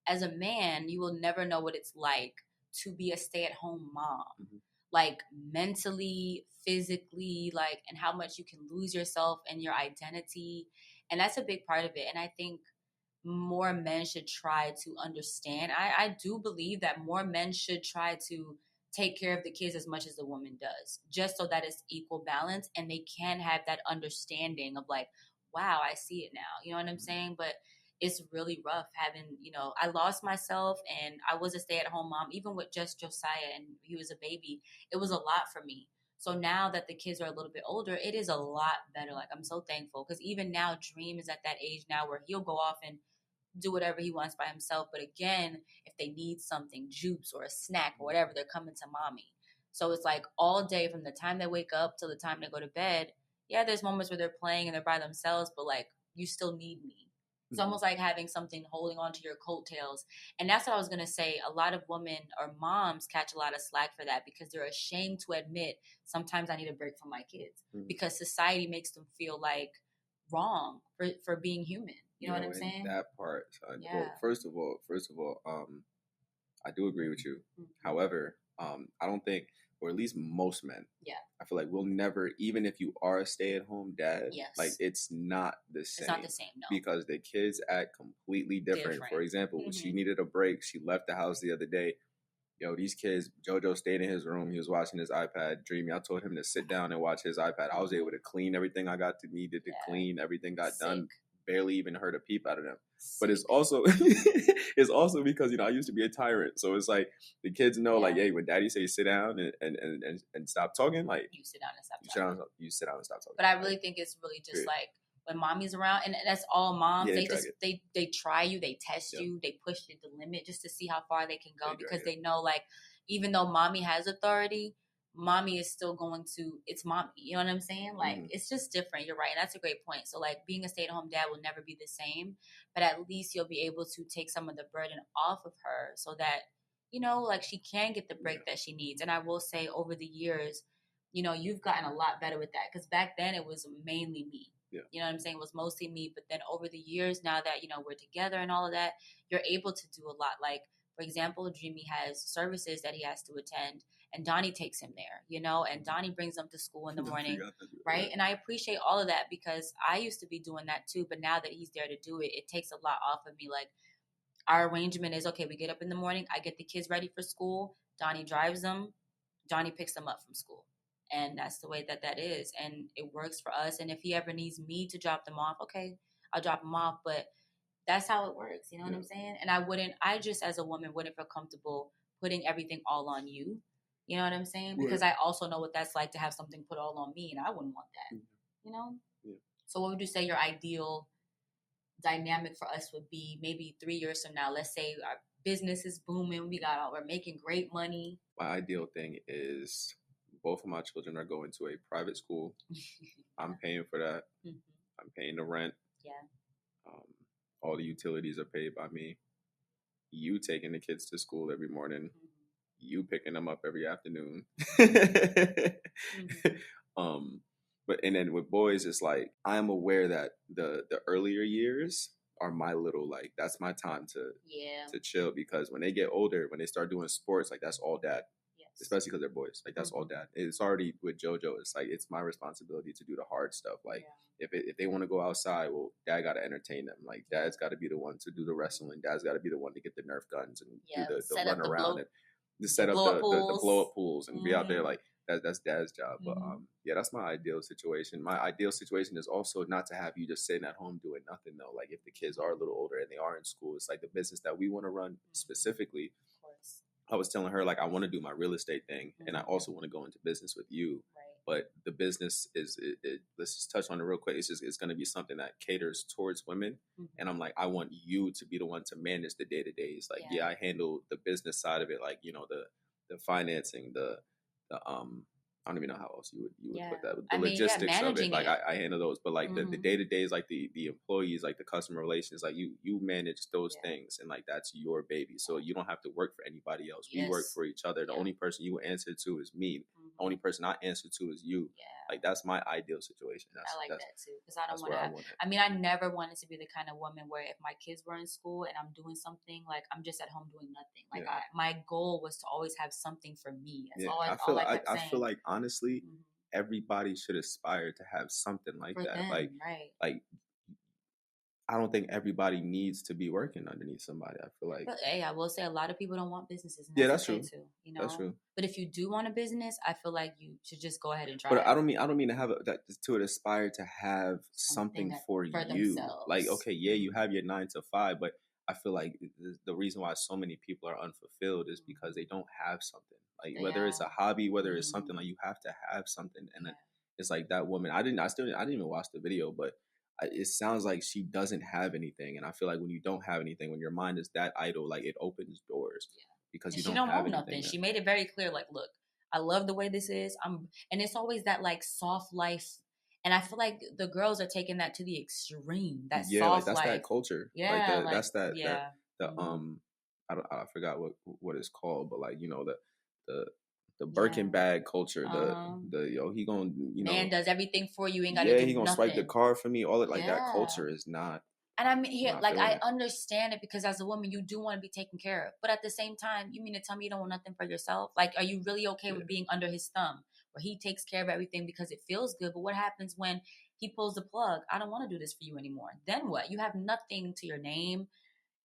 A: As a man, you will never know what it's like to be a stay-at-home mom. Mm-hmm. Like mentally, physically, like, and how much you can lose yourself and your identity. And that's a big part of it. And I think more men should try to understand. I do believe that more men should try to take care of the kids as much as the woman does, just so that it's equal balance and they can have that understanding of like, wow, I see it now. You know what I'm saying? But it's really rough having, I lost myself and I was a stay-at-home mom, even with just Josiah and he was a baby. It was a lot for me. So now that the kids are a little bit older, it is a lot better. Like, I'm so thankful because even now, Dream is at that age now where he'll go off and do whatever he wants by himself. But again, if they need something, juice or a snack or whatever, they're coming to mommy. So it's like all day from the time they wake up till the time they go to bed. Yeah, there's moments where they're playing and they're by themselves, but like, you still need me. It's almost like having something holding on to your coattails. And that's what I was going to say. A lot of women or moms catch a lot of slack for that because they're ashamed to admit, sometimes I need a break from my kids because society makes them feel like wrong for being human. You know what I'm saying?
B: That part. Yeah. Well, first of all, I do agree with you. Mm-hmm. However, I don't think, or at least most men, I feel like we'll never, even if you are a stay-at-home dad, like it's not the same. It's not the same, no. Because the kids act completely different. For example, she needed a break. She left the house the other day. These kids, JoJo stayed in his room. He was watching his iPad. Dreamy, I told him to sit down and watch his iPad. I was able to clean everything I needed to clean. Everything got done. Barely even heard a peep out of them. But it's also because I used to be a tyrant. So it's like the kids know like, hey, when daddy says sit down and stop talking, like
A: you sit down and stop talking.
B: You sit down and stop talking.
A: But I really think it's really just like when mommy's around, and that's all moms. They try you, they test you, they push you to the limit just to see how far they can go because they know like even though mommy has authority, mommy is still it's mommy. You know what I'm saying? Like, it's just different. You're right. And that's a great point. So like being a stay-at-home dad will never be the same, but at least you'll be able to take some of the burden off of her so that, like she can get the break that she needs. And I will say over the years, you've gotten a lot better with that because back then it was mainly me. Yeah. You know what I'm saying? It was mostly me. But then over the years, now that, we're together and all of that, you're able to do a lot. Like, for example, Dreamy has services that he has to attend. And Donnie takes him there, and Donnie brings him to school in the morning, right? And I appreciate all of that because I used to be doing that too. But now that he's there to do it, it takes a lot off of me. Like, our arrangement is, okay, we get up in the morning. I get the kids ready for school. Donnie drives them. Donnie picks them up from school. And that's the way that is. And it works for us. And if he ever needs me to drop them off, okay, I'll drop them off. But that's how it works. You know what I'm saying? And I just as a woman wouldn't feel comfortable putting everything all on you. You know what I'm saying? Because I also know what that's like to have something put all on me, and I wouldn't want that. Yeah. So what would you say your ideal dynamic for us would be maybe 3 years from now? Let's say our business is booming. We're making great money.
B: My ideal thing is both of my children are going to a private school. I'm paying for that. Mm-hmm. I'm paying the rent. Yeah. All the utilities are paid by me. You taking the kids to school every morning. Mm-hmm. You picking them up every afternoon. But then with boys, it's like I'm aware that the earlier years are my little like that's my time to chill because when they get older, when they start doing sports, like that's all dad. Yes. especially because they're boys. Like that's all dad. It's already with JoJo. It's like it's my responsibility to do the hard stuff. Like if they want to go outside, well, dad got to entertain them. Like dad's got to be the one to do the wrestling. Dad's got to be the one to get the Nerf guns and do the run around and to set up the blow up pools and be out there. Like that's dad's job. But yeah, that's my ideal situation. My ideal situation is also not to have you just sitting at home doing nothing though. Like if the kids are a little older and they are in school, it's like the business that we want to run specifically. I was telling her, like, I want to do my real estate thing, and I also want to go into business with you. Right. But the business let's just touch on it real quick. It's going to be something that caters towards women. And I'm like, I want you to be the one to manage the day-to-days. Like, yeah, I handle the business side of it, like, you know, the financing, I don't even know how else you would put that. The logistics of it, like I handle those, but like the day to days, like the employees, like the customer relations, like you manage those things, and like that's your baby. So you don't have to work for anybody else. We work for each other. The only person you answer to is me. The only person I answer to is you. Like that's my ideal situation.
A: I like that too, because I don't want to. I mean, I never wanted to be the kind of woman where if my kids were in school and I'm doing something, like I'm just at home doing nothing. Like my goal was to always have something for me. That's all I
B: feel like honestly, everybody should aspire to have something like for that. Them, like I don't think everybody needs to be working underneath somebody. I feel like,
A: but hey, I will say a lot of people don't want businesses.
B: And that's true
A: too. You know,
B: that's true.
A: But if you do want a business, I feel like you should just go ahead and try.
B: But I don't mean to have to aspire to have something for you. Themselves. Like, okay, yeah, you have your 9 to 5, but I feel like the reason why so many people are unfulfilled is because they don't have something. Like whether it's a hobby, whether it's something, like you have to have something. And it's like that woman. I didn't even watch the video, but it sounds like she doesn't have anything. And I feel like when you don't have anything, when your mind is that idle, like it opens doors because you don't have anything.
A: She made it very clear. Like, look, I love the way this is. And it's always that like soft life. And I feel like the girls are taking that to the extreme. That soft
B: that's
A: life.
B: That culture.
A: Yeah,
B: that's that. Yeah. I forgot what it's called, but like, you know, the Birkin bag culture. He gonna, you know,
A: man does everything for you. Ain't gotta do
B: he gonna
A: nothing.
B: swipe the card for me. All it like that culture is not.
A: And I mean, I understand it because as a woman, you do want to be taken care of. But at the same time, you mean to tell me you don't want nothing for yourself? Like, are you really okay with being under his thumb where he takes care of everything because it feels good? But what happens when he pulls the plug? I don't want to do this for you anymore. Then what? You have nothing to your name.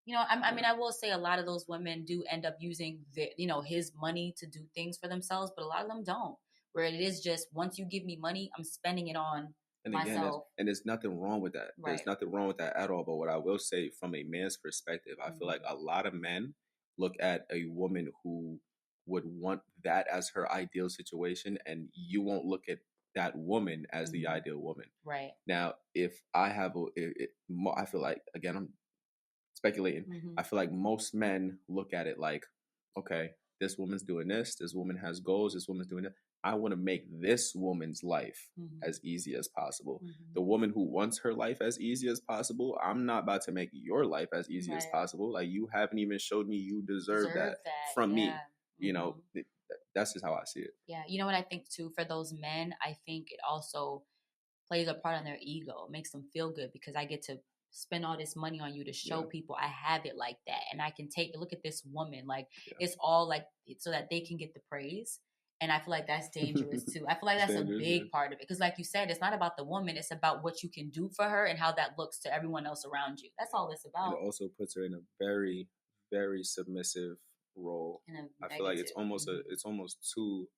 A: You know, I mean, I will say a lot of those women do end up using his money to do things for themselves, but a lot of them don't. Where it is just, once you give me money, I'm spending it on myself.
B: And there's nothing wrong with that. Right. There's nothing wrong with that at all. But what I will say from a man's perspective, I feel like a lot of men look at a woman who would want that as her ideal situation, and you won't look at that woman as the ideal woman.
A: Right.
B: Now, if I have I feel like, again, I'm speculating. I feel like most men look at it like, okay, this woman's doing this woman has goals, this woman's doing it. I want to make this woman's life as easy as possible. The woman who wants her life as easy as possible, I'm not about to make your life as easy as possible. Like, you haven't even showed me you deserve that from me. You know, that's just how I see it.
A: Yeah. You know what I think too, for those men, I think it also plays a part on their ego. It makes them feel good because I get to spend all this money on you to show people I have it like that. And I can look at this woman. Like, it's all like, so that they can get the praise. And I feel like that's dangerous too. I feel like that's a big part of it. Because like you said, it's not about the woman. It's about what you can do for her and how that looks to everyone else around you. That's all it's about.
B: And it also puts her in a very, very submissive role. I feel like it's almost too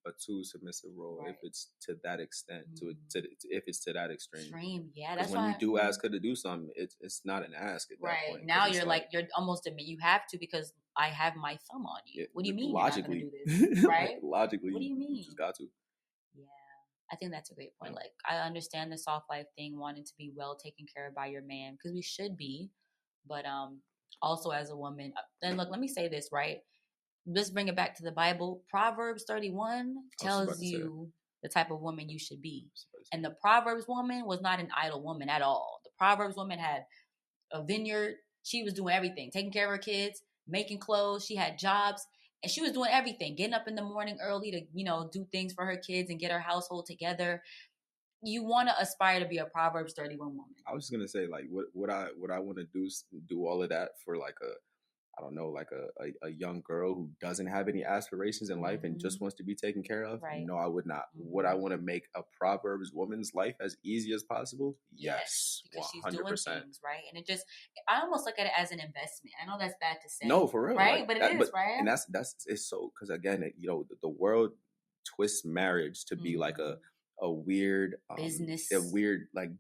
B: submissive role if it's to that extent. If it's to that extreme.
A: Yeah, that's
B: when you do ask her to do something, it's not an ask at that point.
A: Now you're almost admit you have to because I have my thumb on you. What do you mean
B: logically?
A: You're not gonna do this? Right?
B: Logically,
A: what do you mean?
B: You just got to.
A: Yeah, I think that's a great point. Like, I understand the soft life thing, wanting to be well taken care of by your man, because we should be, but also as a woman. Then look, let me say this, right? Let's bring it back to the Bible. Proverbs 31 tells you the type of woman you should be. And the Proverbs woman was not an idle woman at all. The Proverbs woman had a vineyard. She was doing everything, taking care of her kids, making clothes. She had jobs, and she was doing everything, getting up in the morning early to, do things for her kids and get her household together. You want to aspire to be a Proverbs 31 woman.
B: I was just going to say, like, what I want to do all of that for, like, I don't know, like a young girl who doesn't have any aspirations in life and just wants to be taken care of, no, I would not. Would I want to make a Proverbs woman's life as easy as possible? Yes,
A: because
B: 100%.
A: She's doing things, right? And it just, I almost look at it as an investment. I know that's bad to say.
B: No, for real.
A: Right?
B: Like,
A: but it is, right?
B: And it's so, because again, the world twists marriage to be like a weird
A: business,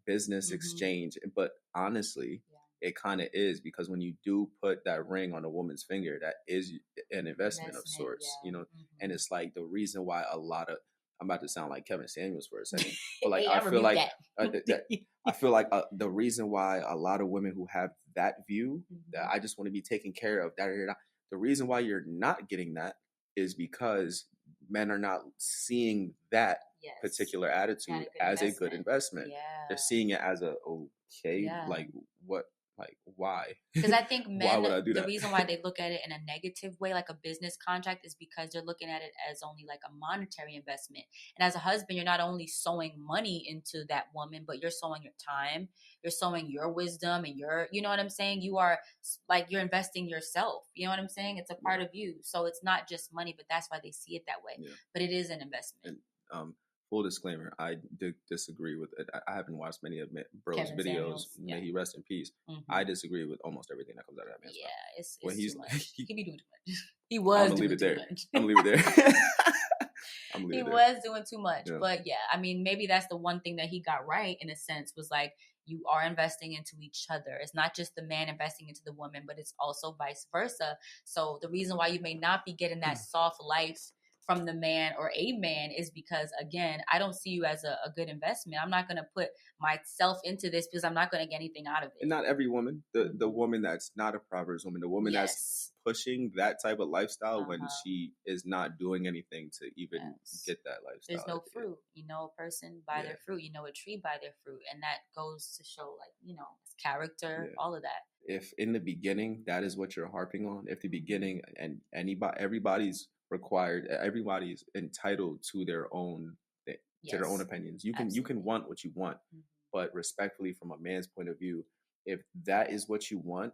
B: business exchange. But honestly, it kind of is, because when you do put that ring on a woman's finger, that is an investment of sorts, and it's like the reason why a lot of, I'm about to sound like Kevin Samuels for a second, but like I feel like I feel like the reason why a lot of women who have that view that I just want to be taken care of, the reason why you're not getting that is because men are not seeing that particular attitude as a good investment. They're seeing it as like what. Like, why?
A: Because I think men, the reason why they look at it in a negative way, like a business contract, is because they're looking at it as only like a monetary investment. And as a husband, you're not only sowing money into that woman, but you're sowing your time, you're sowing your wisdom, and you know what I'm saying? You are like, you're investing yourself. You know what I'm saying? It's a part of you. So it's not just money, but that's why they see it that way. Yeah. But it is an investment.
B: And, full disclaimer, I disagree with it. I haven't watched many of Bro's Kevin videos. Samuels, may he rest in peace. I disagree with almost everything that comes out of that man's mouth.
A: Yeah, it's too much. He be doing too much. He was doing too much.
B: I'm gonna leave it there.
A: He was doing too much. Yeah. But yeah, I mean, maybe that's the one thing that he got right, in a sense, was like, you are investing into each other. It's not just the man investing into the woman, but it's also vice versa. So the reason why you may not be getting that soft life from the man or a man is because, again, I don't see you as a good investment. I'm not going to put myself into this because I'm not going to get anything out of it.
B: And not every woman, the woman that's not a Proverbs woman, the woman that's pushing that type of lifestyle when she is not doing anything to even get that lifestyle.
A: There's no fruit. You know a person by their fruit. You know a tree by their fruit. And that goes to show, like, character, all of that.
B: If in the beginning, that is what you're harping on, if the beginning and everybody's required, everybody's entitled to their own to their own opinions. You can want what you want, but respectfully, from a man's point of view, if that is what you want,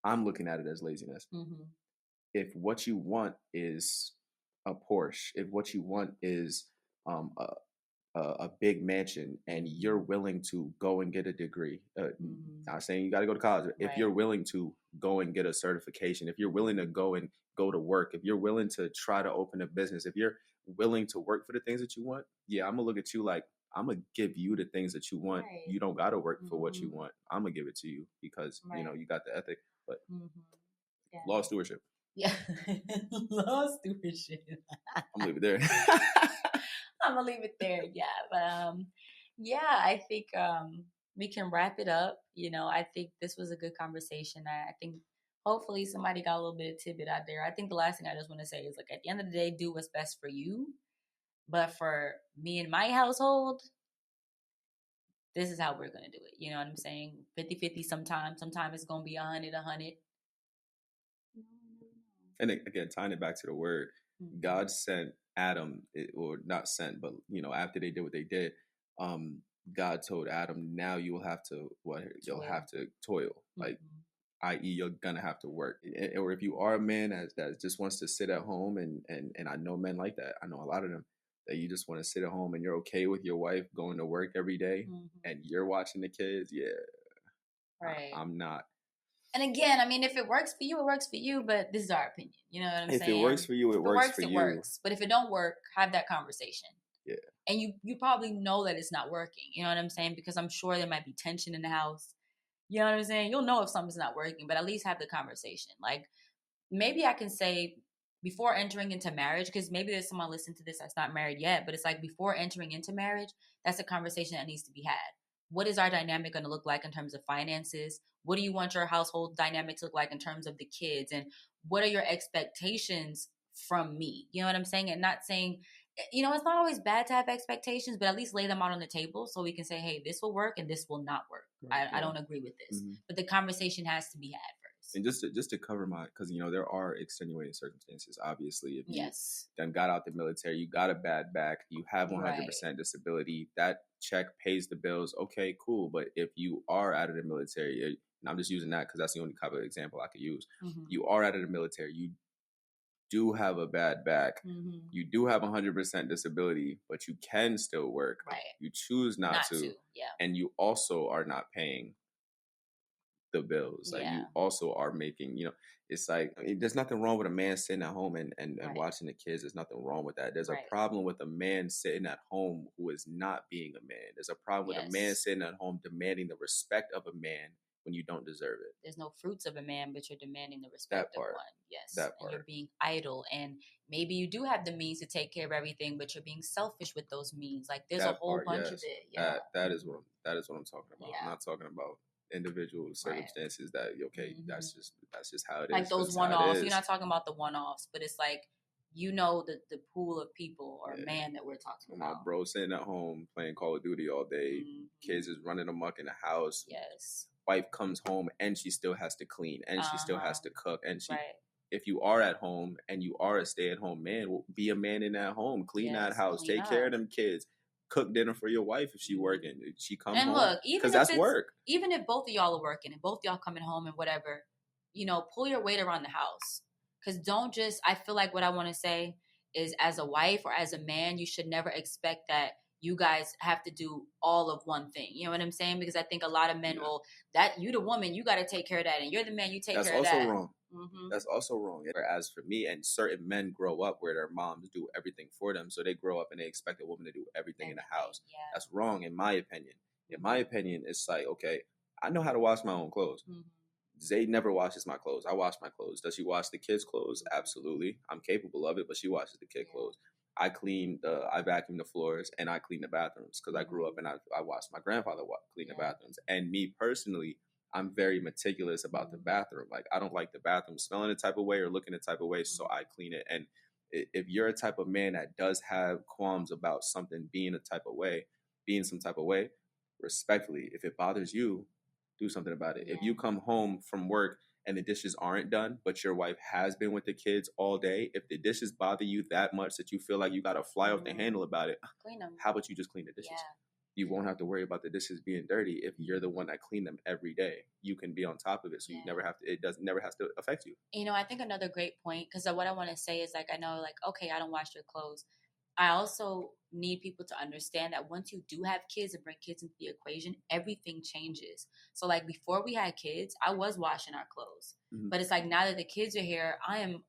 B: I'm looking at it as laziness. If what you want is a Porsche, if what you want is a big mansion, and you're willing to go and get a degree, not saying you got to go to college, if you're willing to go and get a certification, if you're willing to go to work, if you're willing to try to open a business, if you're willing to work for the things that you want, I'm gonna look at you like, I'm gonna give you the things that you want. You don't got to work for what you want. I'm gonna give it to you because you got the ethic. But law stewardship.
A: Yeah, law stewardship.
B: I'm gonna leave it there.
A: I'm gonna leave it there. Yeah, but I think we can wrap it up. I think this was a good conversation. I think hopefully somebody got a little bit of tidbit out there. I think the last thing I just want to say is, like, at the end of the day, do what's best for you. But for me and my household, this is how we're gonna do it. You know what I'm saying? 50-50 sometimes. Sometimes it's gonna be 100-100.
B: And again, tying it back to the word, God sent Adam, or not sent, but after they did what they did, God told Adam, now you will have to you'll have to toil, like, i.e., you're gonna have to work. Or if you are a man that just wants to sit at home, and I know men like that. I know a lot of them, that you just want to sit at home and you're okay with your wife going to work every day, and you're watching the kids. Right. I'm not.
A: And again, I mean, if it works for you, it works for you. But this is our opinion. You know what I'm saying?
B: If it works for you, it works for you. It works.
A: But if it don't work, have that conversation.
B: Yeah.
A: And you probably know that it's not working. You know what I'm saying? Because I'm sure there might be tension in the house. You know what I'm saying? You'll know if something's not working, but at least have the conversation. Like, maybe I can say, before entering into marriage, because maybe there's someone listening to this that's not married yet, but it's like, before entering into marriage, that's a conversation that needs to be had. What is our dynamic going to look like in terms of finances? What do you want your household dynamic to look like in terms of the kids? And what are your expectations from me? You know what I'm saying? And not saying, it's not always bad to have expectations, but at least lay them out on the table so we can say, hey, this will work and this will not work. Right. I don't agree with this. But the conversation has to be had first.
B: And just to cover because there are extenuating circumstances. Obviously, if you then got out the military, you got a bad back, you have 100% disability, that check pays the bills. Okay, cool. But if you are out of the military, and I'm just using that because that's the only type of example I could use. You are out of the military, you do have a bad back, you do have 100% disability, but you can still work.
A: Right.
B: You choose not to.
A: Yeah.
B: And you also are not paying the bills. Like you also are making, it's like there's nothing wrong with a man sitting at home and watching the kids. There's nothing wrong with that. There's a problem with a man sitting at home who is not being a man. There's a problem with a man sitting at home demanding the respect of a man when you don't deserve it.
A: There's no fruits of a man, but you're demanding the respect of one. Yes.
B: That part.
A: And you're being idle. And maybe you do have the means to take care of everything, but you're being selfish with those means. Like there's a whole bunch of it. Yeah.
B: That is what I'm talking about. I'm not talking about individual circumstances that that's just how it is.
A: Like those one-offs. You're not talking about the one-offs, but it's like the pool of people or man that we're talking about.
B: My bro sitting at home playing Call of Duty all day. Kids is running amok in the house.
A: Yes.
B: Wife comes home and she still has to clean and she still has to cook and she. If you are at home and you are a stay-at-home man, well, be a man in that home. Clean that house. Take care of them kids. Cook dinner for your wife if she working. She come home. And look, because that's work.
A: Even if both of y'all are working and both y'all coming home and whatever, pull your weight around the house. Because I feel like what I want to say is, as a wife or as a man, you should never expect that you guys have to do all of one thing. You know what I'm saying? Because I think a lot of men will, that you the woman, you got to take care of that. And you're the man, you take care of that.
B: That's also wrong. That's also wrong. Whereas for me, and certain men grow up where their moms do everything for them. So they grow up and they expect a woman to do everything in the house. Yeah. That's wrong in my opinion. In my opinion, it's like, okay, I know how to wash my own clothes. Zay never washes my clothes. I wash my clothes. Does she wash the kids' clothes? Absolutely. I'm capable of it, but she washes the kid clothes. I vacuum the floors and I clean the bathrooms because I grew up and I watched my grandfather clean the bathrooms. And me personally, I'm very meticulous about the bathroom. Like I don't like the bathroom smelling a type of way or looking a type of way, so I clean it. And if you're a type of man that does have qualms about something being some type of way, respectfully, if it bothers you, do something about it. If you come home from work and the dishes aren't done, but your wife has been with the kids all day, if the dishes bother you that much that you feel like you got to fly off the handle about it, clean them. How about you just clean the dishes? You won't have to worry about the dishes being dirty if you're the one that clean them every day. You can be on top of it, so you never have to. It never has to affect you.
A: I think another great point, because what I want to say is, like, I know, like, okay, I don't wash your clothes. I also need people to understand that once you do have kids and bring kids into the equation, everything changes. So, like, before we had kids, I was washing our clothes, but it's like now that the kids are here, I am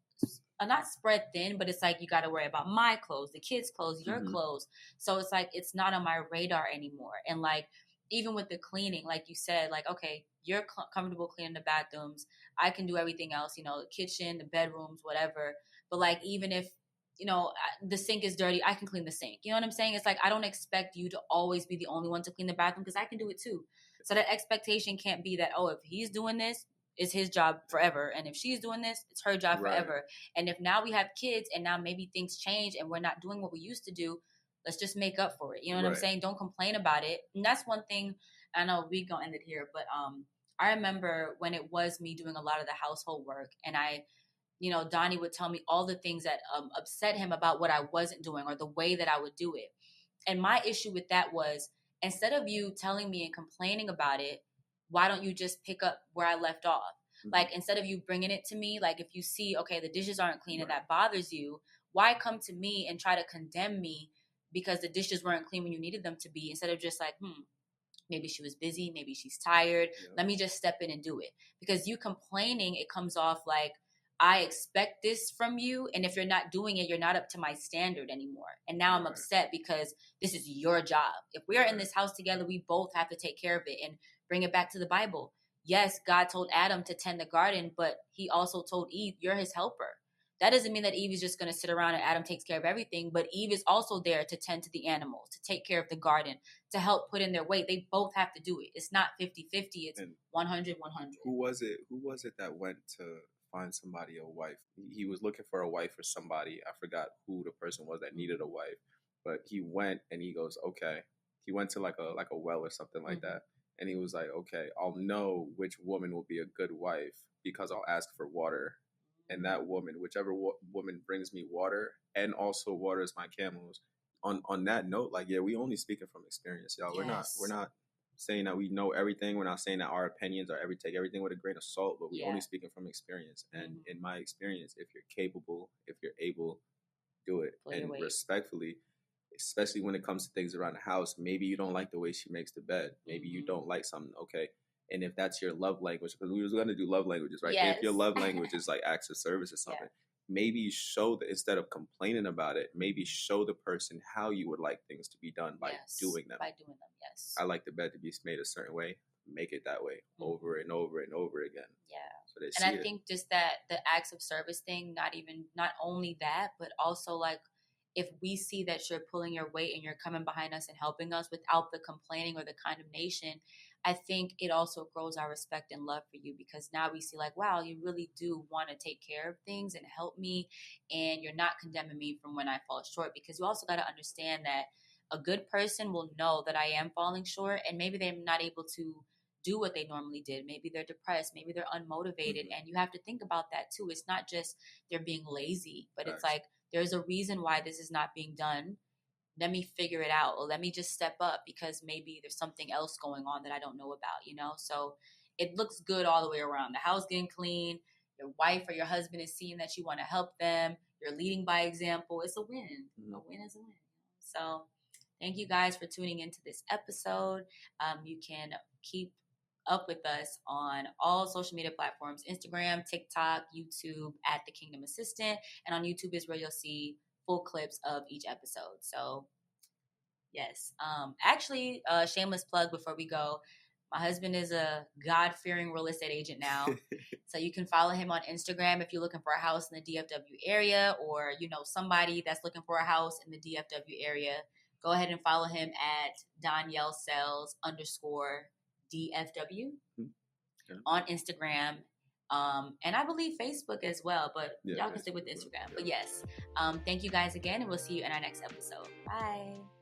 A: not spread thin, but it's like you got to worry about my clothes, the kids' clothes, your clothes. So it's like it's not on my radar anymore. And like even with the cleaning, like you said, like, okay, you're comfortable cleaning the bathrooms, I can do everything else, the kitchen, the bedrooms, whatever. But like even if the sink is dirty, I can clean the sink. You know what I'm saying? It's like I don't expect you to always be the only one to clean the bathroom because I can do it too. So that expectation can't be that, oh, if he's doing this, it's his job forever. And if she's doing this, it's her job forever. And if now we have kids and now maybe things change and we're not doing what we used to do, let's just make up for it. You know what I'm saying? Don't complain about it. And that's one thing. I know we gonna end it here, but I remember when it was me doing a lot of the household work and Donnie would tell me all the things that upset him about what I wasn't doing or the way that I would do it. And my issue with that was, instead of you telling me and complaining about it, why don't you just pick up where I left off? Like, instead of you bringing it to me, like if you see, okay, the dishes aren't clean and that bothers you, why come to me and try to condemn me because the dishes weren't clean when you needed them to be, instead of just like, maybe she was busy, maybe she's tired. Let me just step in and do it. Because you complaining, it comes off like, I expect this from you, and if you're not doing it, you're not up to my standard anymore. And now I'm upset because this is your job. If we are in this house together, we both have to take care of it and bring it back to the Bible. Yes, God told Adam to tend the garden, but he also told Eve, you're his helper. That doesn't mean that Eve is just going to sit around and Adam takes care of everything, but Eve is also there to tend to the animals, to take care of the garden, to help put in their weight. They both have to do it. It's not 50-50, it's 100-100.
B: Who was it that went to find somebody a wife? He was looking for a wife for somebody. I forgot who the person was that needed a wife, but he went and he goes, okay. He went to like a well or something like that. And he was like, okay, I'll know which woman will be a good wife because I'll ask for water. And that woman, whichever woman brings me water and also waters my camels. On that note, like, yeah, we only speaking from experience, y'all. Yes. We're not saying that we know everything. We're not saying that our opinions are take everything with a grain of salt, but we only speaking from experience. And in my experience, if you're capable, if you're able, do it. And respectfully, especially when it comes to things around the house, maybe you don't like the way she makes the bed. Maybe you don't like something. Okay. And if that's your love language, because we was going to do love languages, right? Yes. If your love language is like acts of service or something, maybe show that instead of complaining about it, maybe show the person how you would like things to be done by doing them. By doing them, yes. I like the bed to be made a certain way. Make it that way over and over and over again. Yeah. So they
A: and I think just that the acts of service thing, not only that, but also like, if we see that you're pulling your weight and you're coming behind us and helping us without the complaining or the condemnation, I think it also grows our respect and love for you, because now we see like, wow, you really do want to take care of things and help me, and you're not condemning me from when I fall short. Because you also got to understand that a good person will know that I am falling short, and maybe they're not able to do what they normally did. Maybe they're depressed, maybe they're unmotivated, and you have to think about that too. It's not just they're being lazy, but it's like, there's a reason why this is not being done. Let me figure it out, or let me just step up, because maybe there's something else going on that I don't know about, So it looks good all the way around. The house getting clean, your wife or your husband is seeing that you want to help them, you're leading by example. It's a win. A win is a win. So thank you guys for tuning into this episode. You can keep up with us on all social media platforms: Instagram, TikTok, YouTube at The Kingdom Assistant. And on YouTube is where you'll see full clips of each episode. So yes. Actually, shameless plug before we go. My husband is a God-fearing real estate agent now. So you can follow him on Instagram if you're looking for a house in the DFW area, or somebody that's looking for a house in the DFW area. Go ahead and follow him at DanielleSells_DFW on Instagram. And I believe Facebook as well, but y'all can stick with Instagram. But yes, thank you guys again, and we'll see you in our next episode. Bye.